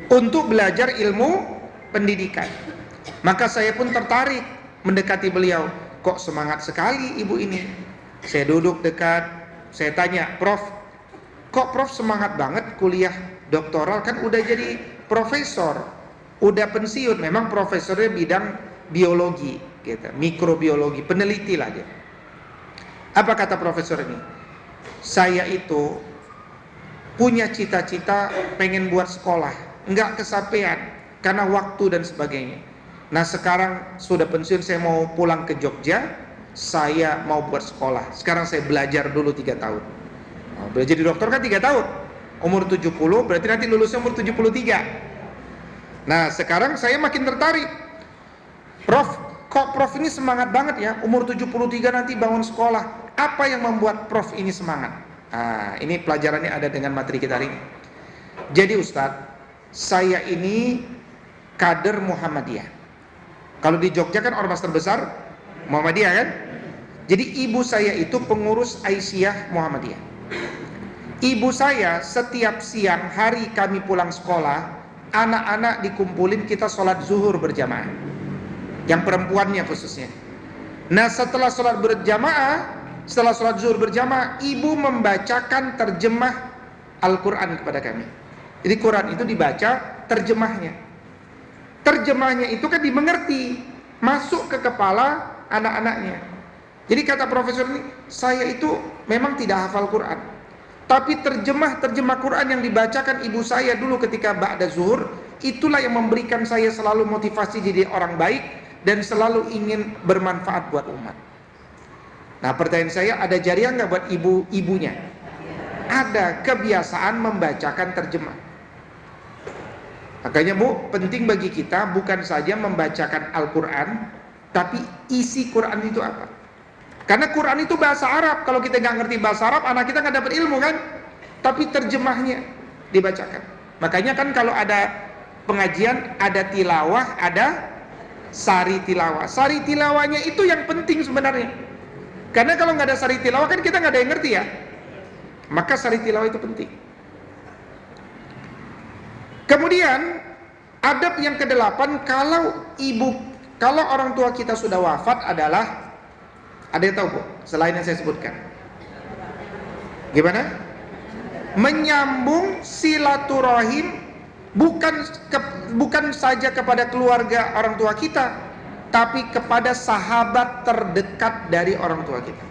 untuk belajar ilmu pendidikan. Maka saya pun tertarik mendekati beliau. Kok semangat sekali ibu ini. Saya duduk dekat, saya tanya, Prof, kok Prof semangat banget kuliah doktoral, kan udah jadi profesor, udah pensiun. Memang profesornya bidang biologi, gitu, mikrobiologi, peneliti lah dia. Apa kata profesor ini? Saya itu punya cita-cita pengen buat sekolah, nggak kesampaian karena waktu dan sebagainya. Nah, sekarang sudah pensiun, saya mau pulang ke Jogja, saya mau buat sekolah. Sekarang saya belajar dulu 3 tahun. Belajar jadi dokter kan 3 tahun. Umur 70, berarti nanti lulusnya umur 73. Nah, sekarang saya makin tertarik. Prof, kok Prof ini semangat banget ya, umur 73 nanti bangun sekolah. Apa yang membuat Prof ini semangat? Nah, ini pelajarannya ada dengan materi kita hari ini. Jadi Ustadz, saya ini kader Muhammadiyah. Kalau di Jogja kan ormas terbesar Muhammadiyah kan? Jadi ibu saya itu pengurus Aisyah Muhammadiyah. Ibu saya setiap siang hari kami pulang sekolah, anak-anak dikumpulin, kita sholat zuhur berjamaah. Yang perempuannya khususnya. Nah, setelah sholat zuhur berjamaah, ibu membacakan terjemah Al-Quran kepada kami. Jadi Quran itu dibaca terjemahnya. Terjemahnya itu kan dimengerti, masuk ke kepala anak-anaknya. Jadi kata profesor ini, saya itu memang tidak hafal Quran, tapi terjemah Quran yang dibacakan ibu saya dulu ketika ba'da zuhur, itulah yang memberikan saya selalu motivasi jadi orang baik dan selalu ingin bermanfaat buat umat. Nah, pertanyaan saya, ada jariah nggak buat ibunya? Ada, kebiasaan membacakan terjemah. Makanya Bu, penting bagi kita bukan saja membacakan Al-Quran, tapi isi Quran itu apa? Karena Quran itu bahasa Arab. Kalau kita nggak ngerti bahasa Arab, anak kita nggak dapat ilmu kan? Tapi terjemahnya dibacakan. Makanya kan kalau ada pengajian, ada tilawah, ada sari tilawah. Sari tilawahnya itu yang penting sebenarnya. Karena kalau nggak ada sari tilawah kan kita nggak ada yang ngerti ya. Maka sari tilawah itu penting. Kemudian adab yang ke-8, kalau orang tua kita sudah wafat adalah, ada yang tahu Bu, selain yang saya sebutkan? Gimana? menyambung silaturahim bukan saja kepada keluarga orang tua kita, tapi kepada sahabat terdekat dari orang tua kita.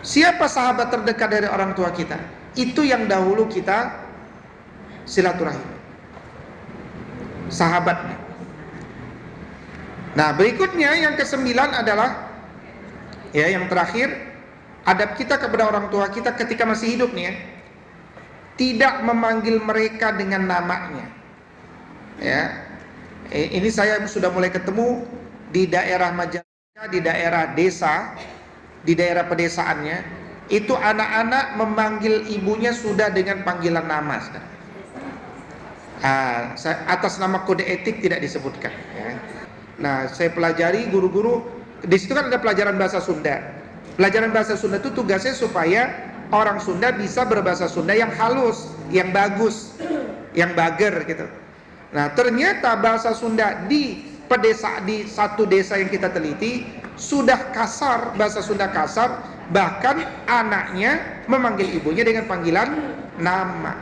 Siapa sahabat terdekat dari orang tua kita? Itu yang dahulu kita silaturahim, sahabatnya. Nah, berikutnya yang ke-9 adalah yang terakhir, adab kita kepada orang tua kita ketika masih hidup nih ya. Tidak memanggil mereka dengan namanya. Ya. Ini saya sudah mulai ketemu di daerah Majalengka, di daerah desa, di daerah pedesaannya, itu anak-anak memanggil ibunya sudah dengan panggilan nama. Atas nama kode etik tidak disebutkan. Ya. Nah, saya pelajari guru-guru, di situ kan ada pelajaran bahasa Sunda. Pelajaran bahasa Sunda itu tugasnya supaya orang Sunda bisa berbahasa Sunda yang halus, yang bagus, yang bager gitu. Nah, ternyata bahasa Sunda di satu desa yang kita teliti sudah kasar, bahasa Sunda kasar, bahkan anaknya memanggil ibunya dengan panggilan nama.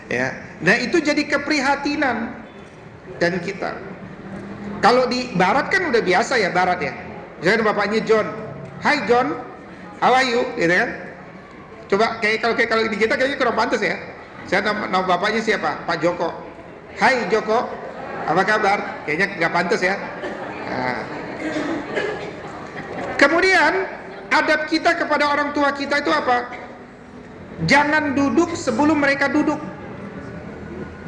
Ya. Nah, itu jadi keprihatinan dan kita. Kalau di barat kan udah biasa ya, barat ya. Misalnya bapaknya John, "Hai John, how are you?" gitu kan. Coba kalau di kita kayaknya kurang pantas ya. Saya nama bapaknya siapa? Pak Joko. "Hai Joko, apa kabar?" Kayaknya nggak pantas ya. Nah. Kemudian adab kita kepada orang tua kita itu apa? Jangan duduk sebelum mereka duduk.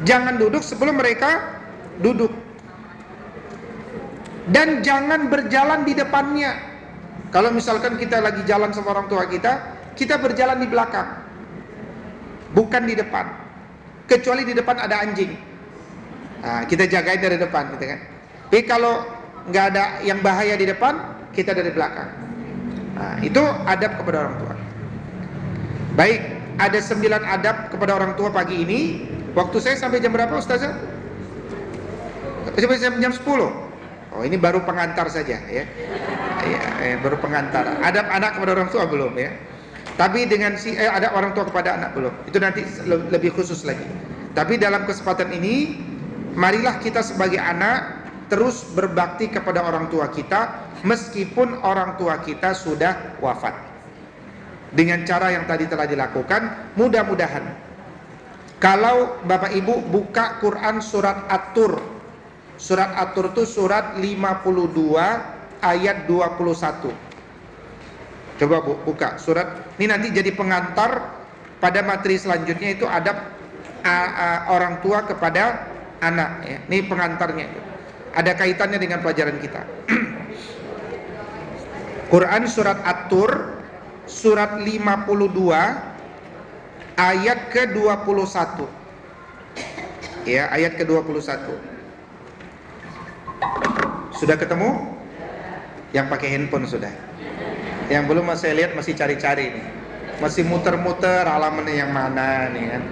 Jangan duduk sebelum mereka duduk. Dan jangan berjalan di depannya. Kalau misalkan kita lagi jalan sama orang tua kita berjalan di belakang, bukan di depan. Kecuali di depan ada anjing, nah, kita jagain dari depan, gitu kan. Tapi kalau nggak ada yang bahaya di depan, kita dari belakang. Nah, itu adab kepada orang tua. Baik, ada 9 adab kepada orang tua pagi ini. Waktu saya sampai jam berapa, Ustazah? Sampai jam 10. Oh, ini baru pengantar saja ya. Baru pengantar. Adab anak kepada orang tua belum ya. Tapi dengan ada orang tua kepada anak belum. Itu nanti lebih khusus lagi. Tapi dalam kesempatan ini, marilah kita sebagai anak terus berbakti kepada orang tua kita meskipun orang tua kita sudah wafat. Dengan cara yang tadi telah dilakukan, mudah-mudahan kalau Bapak Ibu buka Quran surat At-Tur. Surat At-Tur itu surat 52 ayat 21. Coba Bu, buka surat. Ini nanti jadi pengantar pada materi selanjutnya, itu adab orang tua kepada anak ya. Ini pengantarnya itu. Ada kaitannya dengan pelajaran kita. Quran surat At-Tur surat 52 ayat ke-21. Ya, ayat ke-21. Sudah ketemu? Yang pakai handphone sudah. Yang belum saya lihat masih cari-cari nih. Masih muter-muter halamannya yang mana nih kan.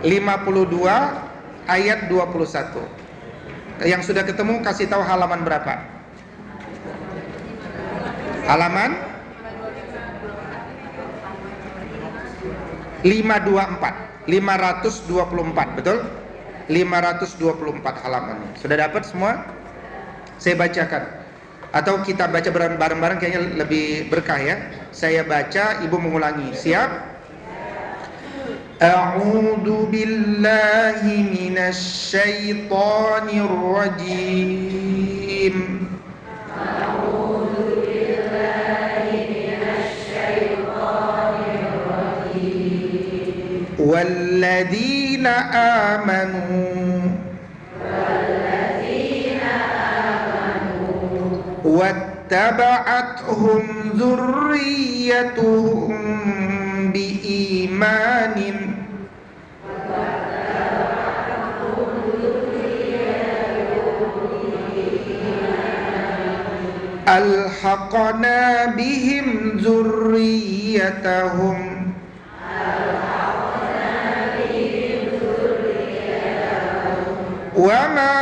52 ayat 21. Yang sudah ketemu kasih tahu halaman berapa? Halaman 524, betul? 524 halamannya. Sudah dapat semua? Saya bacakan. Atau kita baca bareng-bareng, kayaknya lebih berkah ya. Saya baca, Ibu mengulangi. Siap? A'udzu billahi minasy syaithanir rajim. A'udzu billahi minasy syaithanir rajim. Walladzina amanu wattaba'athum dzurriyyatuhum biimanin alhaqna bihim dzurriyyatahum wa ma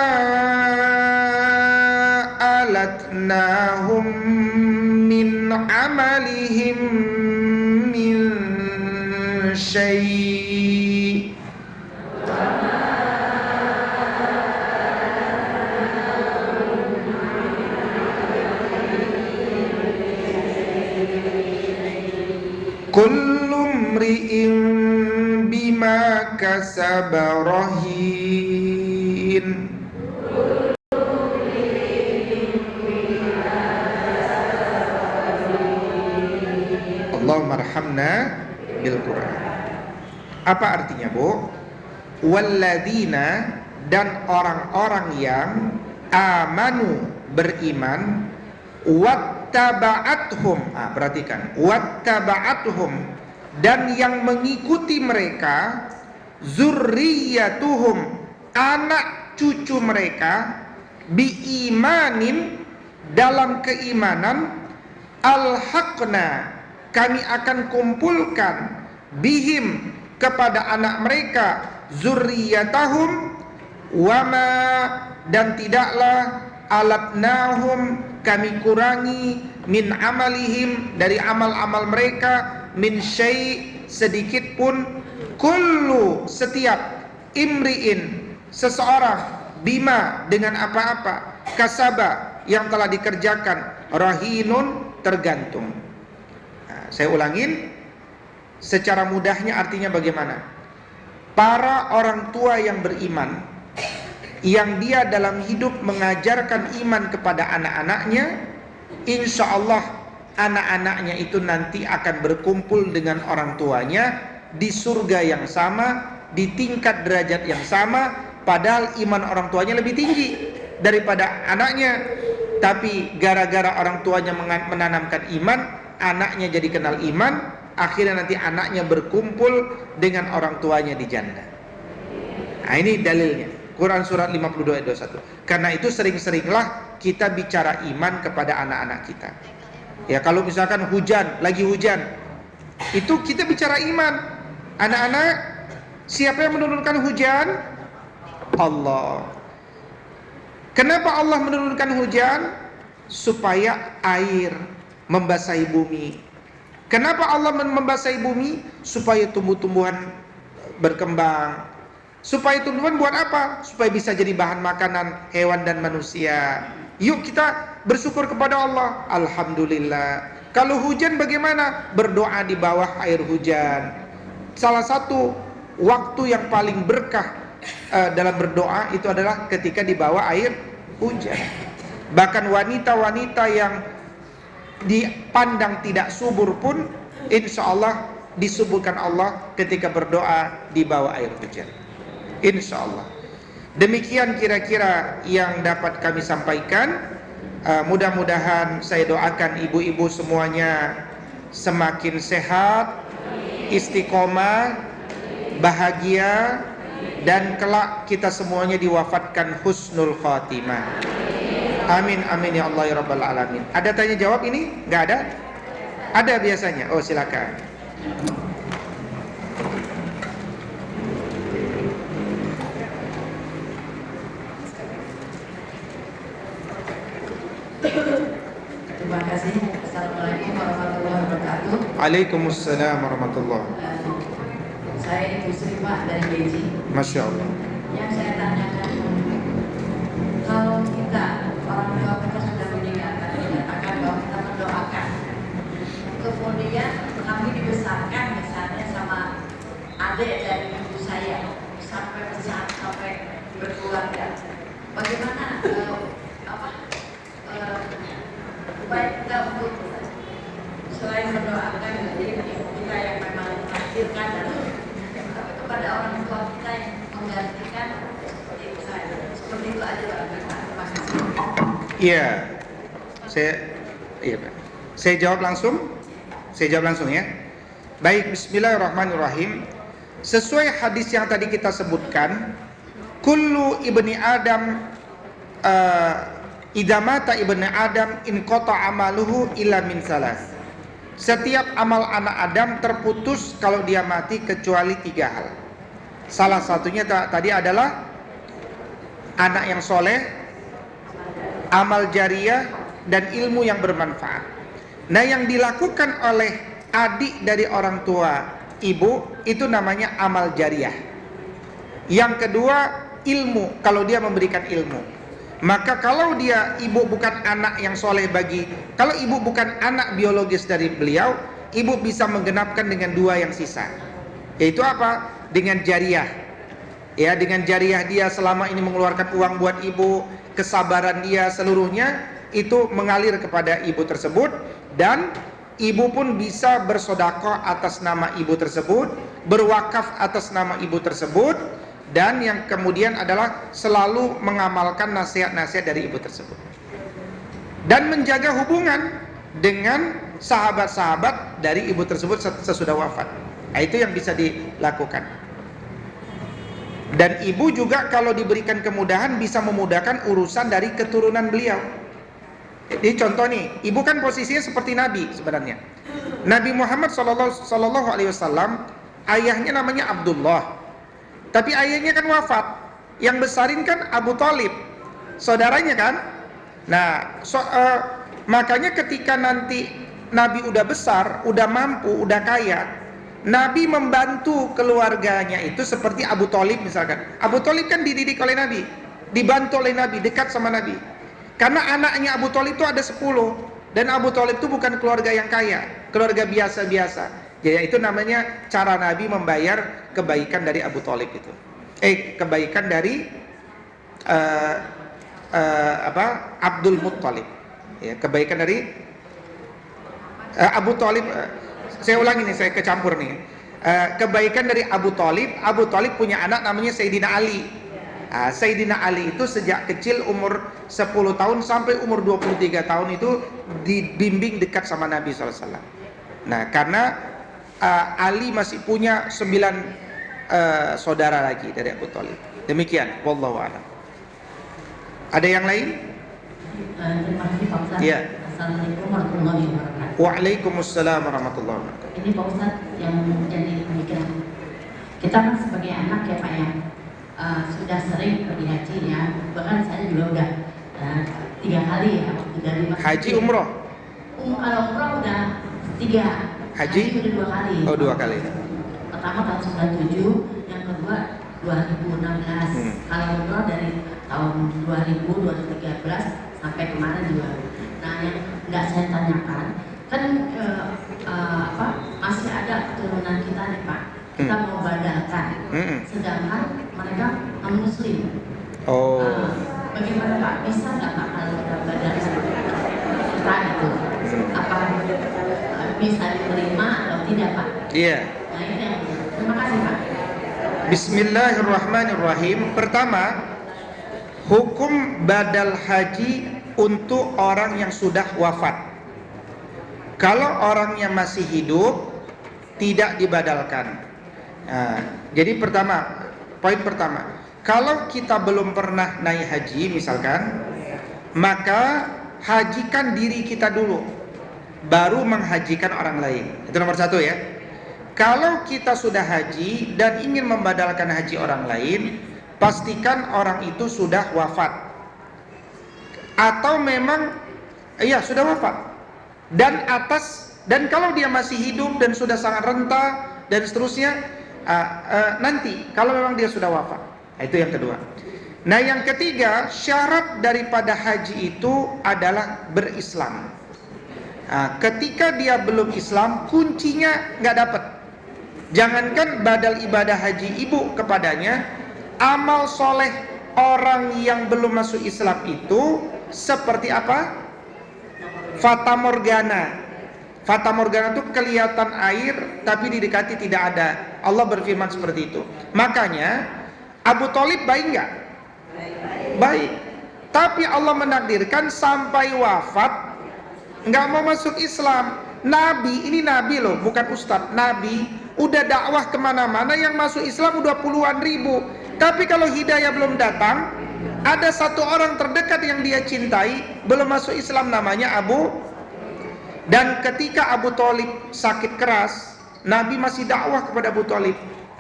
alatnahum min amalihim min syai'. Kullu mri'in bima kasaba rahin. Allahumma arhamna bil Qur'an. Apa artinya, Bu? Walladzina, dan orang-orang yang amanu, beriman, wattaba'athum, perhatikan, wattaba'athum, dan yang mengikuti mereka, zurriyatuhum, anak cucu mereka, biimanin, dalam keimanan, alhaqna, kami akan kumpulkan, bihim, kepada anak mereka, zurriyatahum, wama, dan tidaklah, alatnahum, kami kurangi, min amalihim, dari amal-amal mereka, min syai', sedikit pun, kullu, setiap, imri'in, seseorang, bima, dengan apa-apa, kasaba, yang telah dikerjakan, rahinun, tergantung. Saya ulangin, secara mudahnya artinya bagaimana? Para orang tua yang beriman, yang dia dalam hidup mengajarkan iman kepada anak-anaknya, insya Allah anak-anaknya itu nanti akan berkumpul dengan orang tuanya di surga yang sama, di tingkat derajat yang sama, padahal iman orang tuanya lebih tinggi daripada anaknya. Tapi gara-gara orang tuanya menanamkan iman, anaknya jadi kenal iman, akhirnya nanti anaknya berkumpul dengan orang tuanya di jannah. Nah, ini dalilnya, Quran surat 52 ayat 21. Karena itu sering-seringlah kita bicara iman kepada anak-anak kita. Ya, kalau misalkan hujan, lagi hujan, itu kita bicara iman. Anak-anak, siapa yang menurunkan hujan? Allah. Kenapa Allah menurunkan hujan? Supaya air membasahi bumi. Kenapa Allah membasahi bumi? Supaya tumbuh-tumbuhan berkembang. Supaya tumbuhan buat apa? Supaya bisa jadi bahan makanan hewan dan manusia. Yuk kita bersyukur kepada Allah. Alhamdulillah. Kalau hujan bagaimana? Berdoa di bawah air hujan. Salah satu waktu yang paling berkah dalam berdoa itu adalah ketika di bawah air hujan. Bahkan wanita-wanita yang dipandang tidak subur pun, insya Allah disuburkan Allah ketika berdoa di bawah air hujan. Insya Allah. Demikian kira-kira yang dapat kami sampaikan. Mudah-mudahan saya doakan ibu-ibu semuanya semakin sehat, istiqomah, bahagia, dan kelak kita semuanya diwafatkan husnul khatimah. Amin amin ya Allah ya rabbal alamin. Ada tanya jawab ini? Nggak ada? Ada biasanya. Oh, silakan. Terima kasih. Assalamualaikum warahmatullahi wabarakatuh. Waalaikumsalam warahmatullahi. Saya Ibu Sri Pak dari Beji. Masya Allah. Yang saya tanyakan, kalau kita orang tua kita sudah meninggal, tadi dikatakan bahwa kita mendoakan, kemudian kami dibesarkan misalnya sama adik dari ibu saya sampai besar, sampai berkeluarga. Bagaimana upaya kita untuk selain mendoakan jadi kita yang memang melahirkan, tapi kepada orang tua kita yang menggantikan seperti itu aja Pak. Terima kasih. Iya, Pak. Saya jawab langsung. Saya jawab langsung ya. Baik, bismillahirrahmanirrahim. Sesuai hadis yang tadi kita sebutkan, kullu ibni Adam idza mata ibnu Adam in qata amaluhu illa min salas. Setiap amal anak Adam terputus kalau dia mati kecuali 3 hal. Salah satunya tadi adalah anak yang soleh, amal jariyah, dan ilmu yang bermanfaat. Nah, yang dilakukan oleh adik dari orang tua ibu itu namanya amal jariah. Yang kedua, ilmu, kalau dia memberikan ilmu. Maka kalau dia ibu bukan anak yang soleh kalau ibu bukan anak biologis dari beliau, ibu bisa menggenapkan dengan dua yang sisa. Yaitu apa? Dengan jariah. Ya, dengan jariah dia selama ini mengeluarkan uang buat ibu, kesabaran dia seluruhnya itu mengalir kepada ibu tersebut, dan ibu pun bisa bersedekah atas nama ibu tersebut, berwakaf atas nama ibu tersebut, dan yang kemudian adalah selalu mengamalkan nasihat-nasihat dari ibu tersebut dan menjaga hubungan dengan sahabat-sahabat dari ibu tersebut sesudah wafat. Nah, itu yang bisa dilakukan. Dan ibu juga kalau diberikan kemudahan bisa memudahkan urusan dari keturunan beliau. Jadi contoh nih, ibu kan posisinya seperti Nabi sebenarnya. Nabi Muhammad sallallahu alaihi wasallam ayahnya namanya Abdullah. Tapi ayahnya kan wafat. Yang besarin kan Abu Thalib, saudaranya kan. Nah, makanya ketika nanti Nabi udah besar, udah mampu, udah kaya, Nabi membantu keluarganya itu seperti Abu Thalib misalkan. Abu Thalib kan dididik oleh Nabi, dibantu oleh Nabi, dekat sama Nabi. Karena anaknya Abu Thalib itu ada 10, dan Abu Thalib itu bukan keluarga yang kaya, keluarga biasa-biasa. Jadi itu namanya cara Nabi membayar kebaikan dari Abu Thalib itu. Kebaikan dari Abdul Muttalib. Ya, kebaikan dari Abu Thalib. Saya ulangi nih, saya kecampur nih. Kebaikan dari Abu Thalib. Abu Thalib punya anak namanya Sayyidina Ali. Sayyidina Ali itu sejak kecil umur 10 tahun sampai umur 23 tahun itu dibimbing dekat sama Nabi SAW. Nah, karena Ali masih punya 9 saudara lagi dari Abu Thalib. Demikian, wallahu a'lam. Ada yang lain? Terima kasih Pak Ustaz. Ya. Assalamualaikum warahmatullahi wabarakatuh. Waalaikumsalam warahmatullahi wabarakatuh. Ini Pak Ustaz yang menjadi pemikiran kita kan sebagai anak ya Pak ya, sudah sering pergi haji ya. Bahkan saya juga udah 3 kali ya waktu dari Haji umroh? Kalau umroh udah 3. Haji udah 2 kali. Oh, 2 kali. Pertama tahun 97, yang kedua 2016. Kalau umroh dari tahun 2000, 2013 sampai kemarin juga. Nah, yang nggak saya tanyakan kan masih ada keturunan kita nih Pak. Kita mau badalkan, sedangkan mereka non Muslim. Oh. Bagaimana Pak? Bisa nggak Pak kalau kita badalkan kita itu? Apa bisa diterima atau tidak Pak? Iya. Nah ini yang terima kasih Pak. Bismillahirrahmanirrahim. Pertama, hukum badal haji untuk orang yang sudah wafat. Kalau orangnya masih hidup, tidak dibadalkan. Nah, jadi poin pertama, kalau kita belum pernah naik haji misalkan, maka hajikan diri kita dulu, baru menghajikan orang lain. Itu nomor 1 ya. Kalau kita sudah haji dan ingin membadalkan haji orang lain, pastikan orang itu sudah wafat. Atau memang sudah wafat. Dan kalau dia masih hidup dan sudah sangat renta dan seterusnya, nanti kalau memang dia sudah wafat. Itu yang kedua. Nah, yang ketiga, syarat daripada haji itu adalah berislam. Ketika dia belum Islam, kuncinya nggak dapat. Jangankan badal ibadah haji ibu kepadanya, amal soleh orang yang belum masuk Islam itu seperti apa? Fata Morgana. Fata Morgana itu kelihatan air tapi didekati tidak ada. Allah berfirman seperti itu. Makanya Abu Thalib baik nggak? Baik. Tapi Allah menakdirkan sampai wafat nggak mau masuk Islam. Nabi, ini Nabi loh, bukan Ustadz. Nabi udah dakwah kemana-mana, yang masuk Islam udah puluhan ribu. Tapi kalau hidayah belum datang, ada satu orang terdekat yang dia cintai belum masuk Islam, namanya Abu. Dan ketika Abu Thalib sakit keras, Nabi masih dakwah kepada Abu Thalib,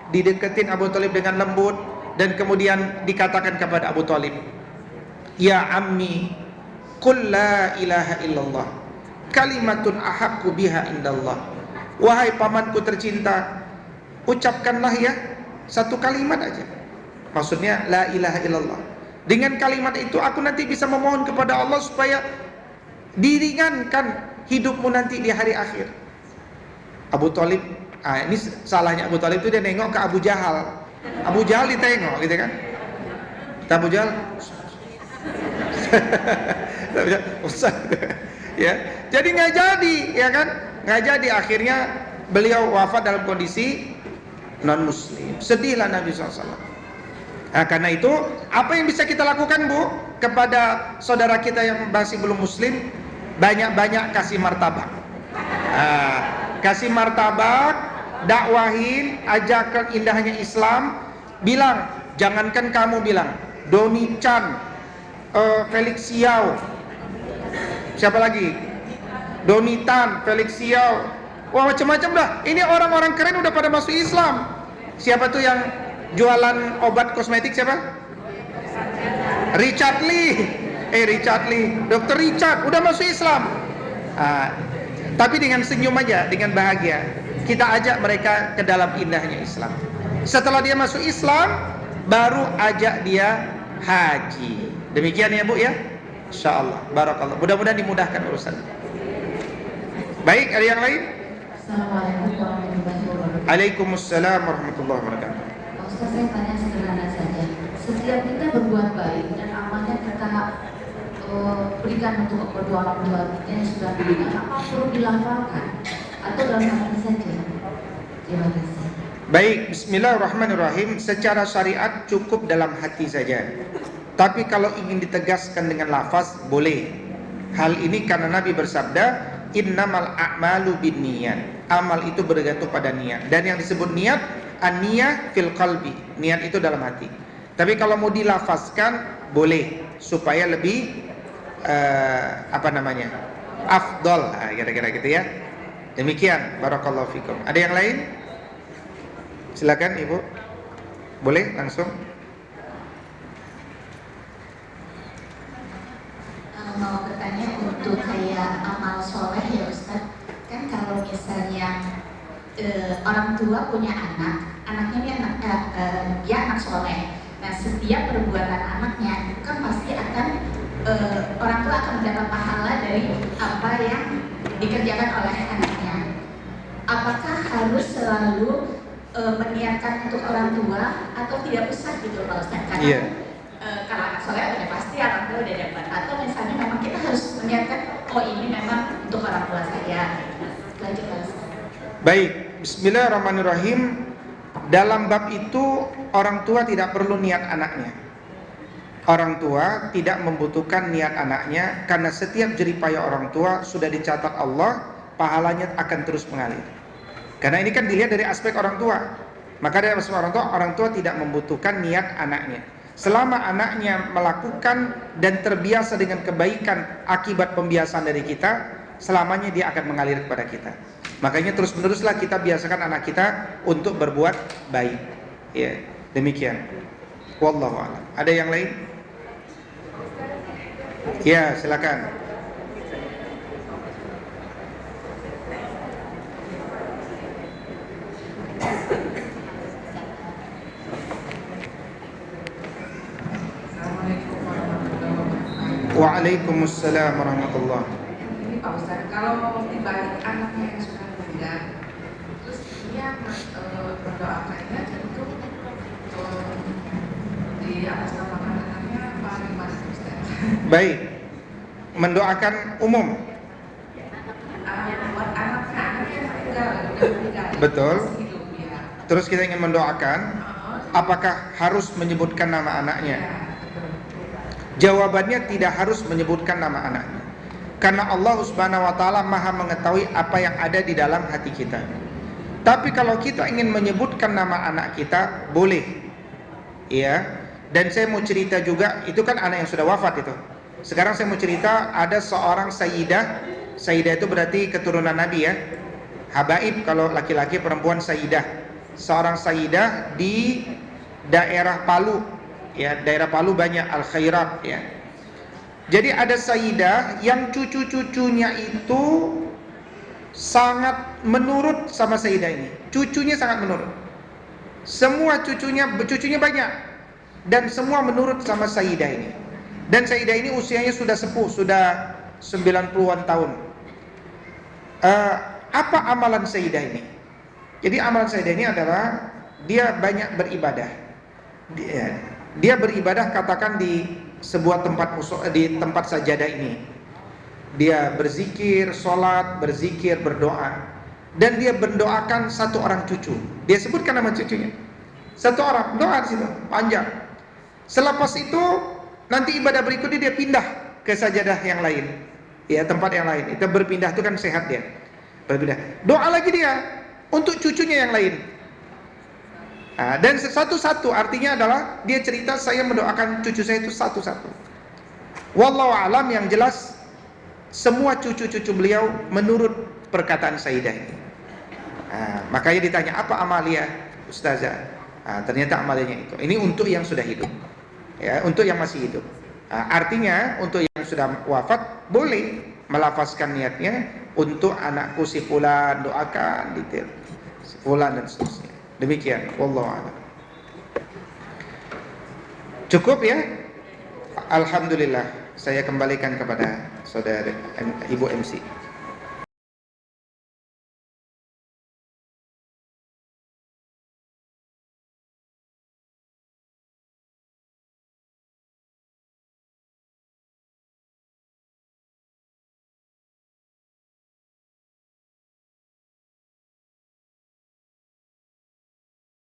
dideketin Abu Thalib dengan lembut, dan kemudian dikatakan kepada Abu Thalib, ya ammi, qul la ilaha illallah. kalimatun ahaqqu biha indallah. Wahai pamanku tercinta, ucapkanlah ya satu kalimat aja. Maksudnya la ilaha illallah. Dengan kalimat itu aku nanti bisa memohon kepada Allah supaya diringankan hidupmu nanti di hari akhir. Abu Thalib, ini salahnya Abu Thalib itu dia nengok ke Abu Jahal. Abu Jahal ditengok gitu kan. Kata Abu Jahal, Ustaz, ya. Jadi nggak jadi, ya kan? Nggak jadi. Akhirnya beliau wafat dalam kondisi non muslim. Sedihlah Nabi SAW. Nah, karena itu apa yang bisa kita lakukan, Bu, kepada saudara kita yang masih belum muslim? Banyak-banyak kasih martabak. Kasih martabak, dakwahin, ajarkan indahnya Islam. Bilang, jangankan kamu bilang, Doni Chan, Felix Xiao, siapa lagi? Doni Tan, Felix Xiao, wah macam-macam dah. Ini orang-orang keren udah pada masuk Islam. Siapa tuh yang jualan obat kosmetik siapa? Richard Lee. Dr. Richard udah masuk Islam. Tapi dengan senyum aja, dengan bahagia kita ajak mereka ke dalam indahnya Islam. Setelah dia masuk Islam, baru ajak dia haji. Demikian ya Bu ya. Insyaallah, barakallah. Mudah-mudahan dimudahkan urusan. Baik, ada yang lain? Assalamualaikum warahmatullahi wabarakatuh. Waalaikumsalam warahmatullahi wabarakatuh. Ustaz, saya tanya sederhana saja. Setiap kita berbuat baik dan amalnya kita berikan untuk kedua orang tua kita yang sudah meninggal, apa perlu dilafalkan atau dalam hati saja? Terima kasih. Baik, bismillahirrahmanirrahim. Secara syariat cukup dalam hati saja. Tapi kalau ingin ditegaskan dengan lafaz, boleh. Hal ini karena Nabi bersabda, innamal a'malu binniyat. Amal itu bergantung pada niat. Dan yang disebut niat, an-niyah fil qalbi. Niat itu dalam hati. Tapi kalau mau dilafazkan, boleh supaya lebih afdol, kira-kira gitu ya. Demikian, barakallahu fikum. Ada yang lain? Silakan Ibu. Boleh langsung. Mau bertanya untuk kayak amal soleh ya Ustaz. Kan kalau misalnya orang tua punya anak, anaknya dia anak soleh. Nah, setiap perbuatan anaknya itu kan pasti akan orang tua akan mendapat pahala dari apa yang dikerjakan oleh anaknya. Apakah harus selalu meniatkan untuk orang tua atau tidak usah gitu Pak Ustaz? Karena kalau anak soleh udah pasti orang tua udah dapat. Atau misalnya memang kita harus meniatkan, oh ini memang untuk orang tua saya. Lanjut Pak Ustaz. Baik, bismillahirrahmanirrahim. Dalam bab itu orang tua tidak perlu niat anaknya. Orang tua tidak membutuhkan niat anaknya, karena setiap jeripaya orang tua sudah dicatat Allah, pahalanya akan terus mengalir. Karena ini kan dilihat dari aspek orang tua. Maka dari aspek orang tua tidak membutuhkan niat anaknya. Selama anaknya melakukan dan terbiasa dengan kebaikan akibat pembiasaan dari kita, selamanya dia akan mengalir kepada kita. Makanya terus-meneruslah kita biasakan anak kita untuk berbuat baik. Ya, demikian. Wallahu a'lam. Ada yang lain? Ya, silakan. Waalaikumsalam warahmatullahi. Ini Pak Ustaz, kalau dibalik anaknya yang sudah meninggal, terus dia mendoakannya tentu di atas nama anaknya apa gimana Ustaz? Baik, mendoakan umum. Buat anaknya yang meninggal, udah meninggal. Betul. Masih hidup dia. Terus kita ingin mendoakan, apakah harus menyebutkan nama anaknya? Ya, betul. Jawabannya tidak harus menyebutkan nama anaknya. Karena Allah Subhanahu wa taala Maha mengetahui apa yang ada di dalam hati kita. Tapi kalau kita ingin menyebutkan nama anak kita, boleh. Ya. Dan saya mau cerita juga, itu kan anak yang sudah wafat itu. Sekarang saya mau cerita, ada seorang sayyidah. Sayyidah itu berarti keturunan Nabi ya. Habaib kalau laki-laki, perempuan sayyidah. Seorang sayyidah di daerah Palu. Ya, daerah Palu banyak al-khairat ya. Jadi ada Sayyidah yang cucu-cucunya itu sangat menurut sama Sayyidah ini. Cucunya sangat menurut. Semua cucunya banyak dan semua menurut sama Sayyidah ini. Dan Sayyidah ini usianya sudah sepuh, sudah 90-an tahun. Apa amalan Sayyidah ini? Jadi amalan Sayyidah ini adalah dia banyak beribadah. Dia beribadah katakan di sebuah tempat di tempat sajadah ini. Dia berzikir, sholat, berzikir, berdoa. Dan dia mendoakan satu orang cucu. Dia sebutkan nama cucunya. Satu orang, doa di situ, panjang. Selepas itu nanti ibadah berikutnya dia pindah ke sajadah yang lain. Ya, tempat yang lain. Itu berpindah itu kan sehat dia. Berpindah. Doa lagi dia untuk cucunya yang lain. Dan satu-satu artinya adalah dia cerita saya mendoakan cucu saya itu satu-satu. Wallahu alam, yang jelas semua cucu-cucu beliau menurut perkataan Sayyidah ini. Makanya ditanya apa amalia Ustazah? Ternyata amalianya itu. Ini untuk yang sudah hidup. Ya, untuk yang masih hidup. Artinya untuk yang sudah wafat boleh melafazkan niatnya untuk anakku si fulan, doakan detail si fulan dan seterusnya. Demikian, wallahu a'lam. Cukup ya? Alhamdulillah, saya kembalikan kepada saudara Ibu MC.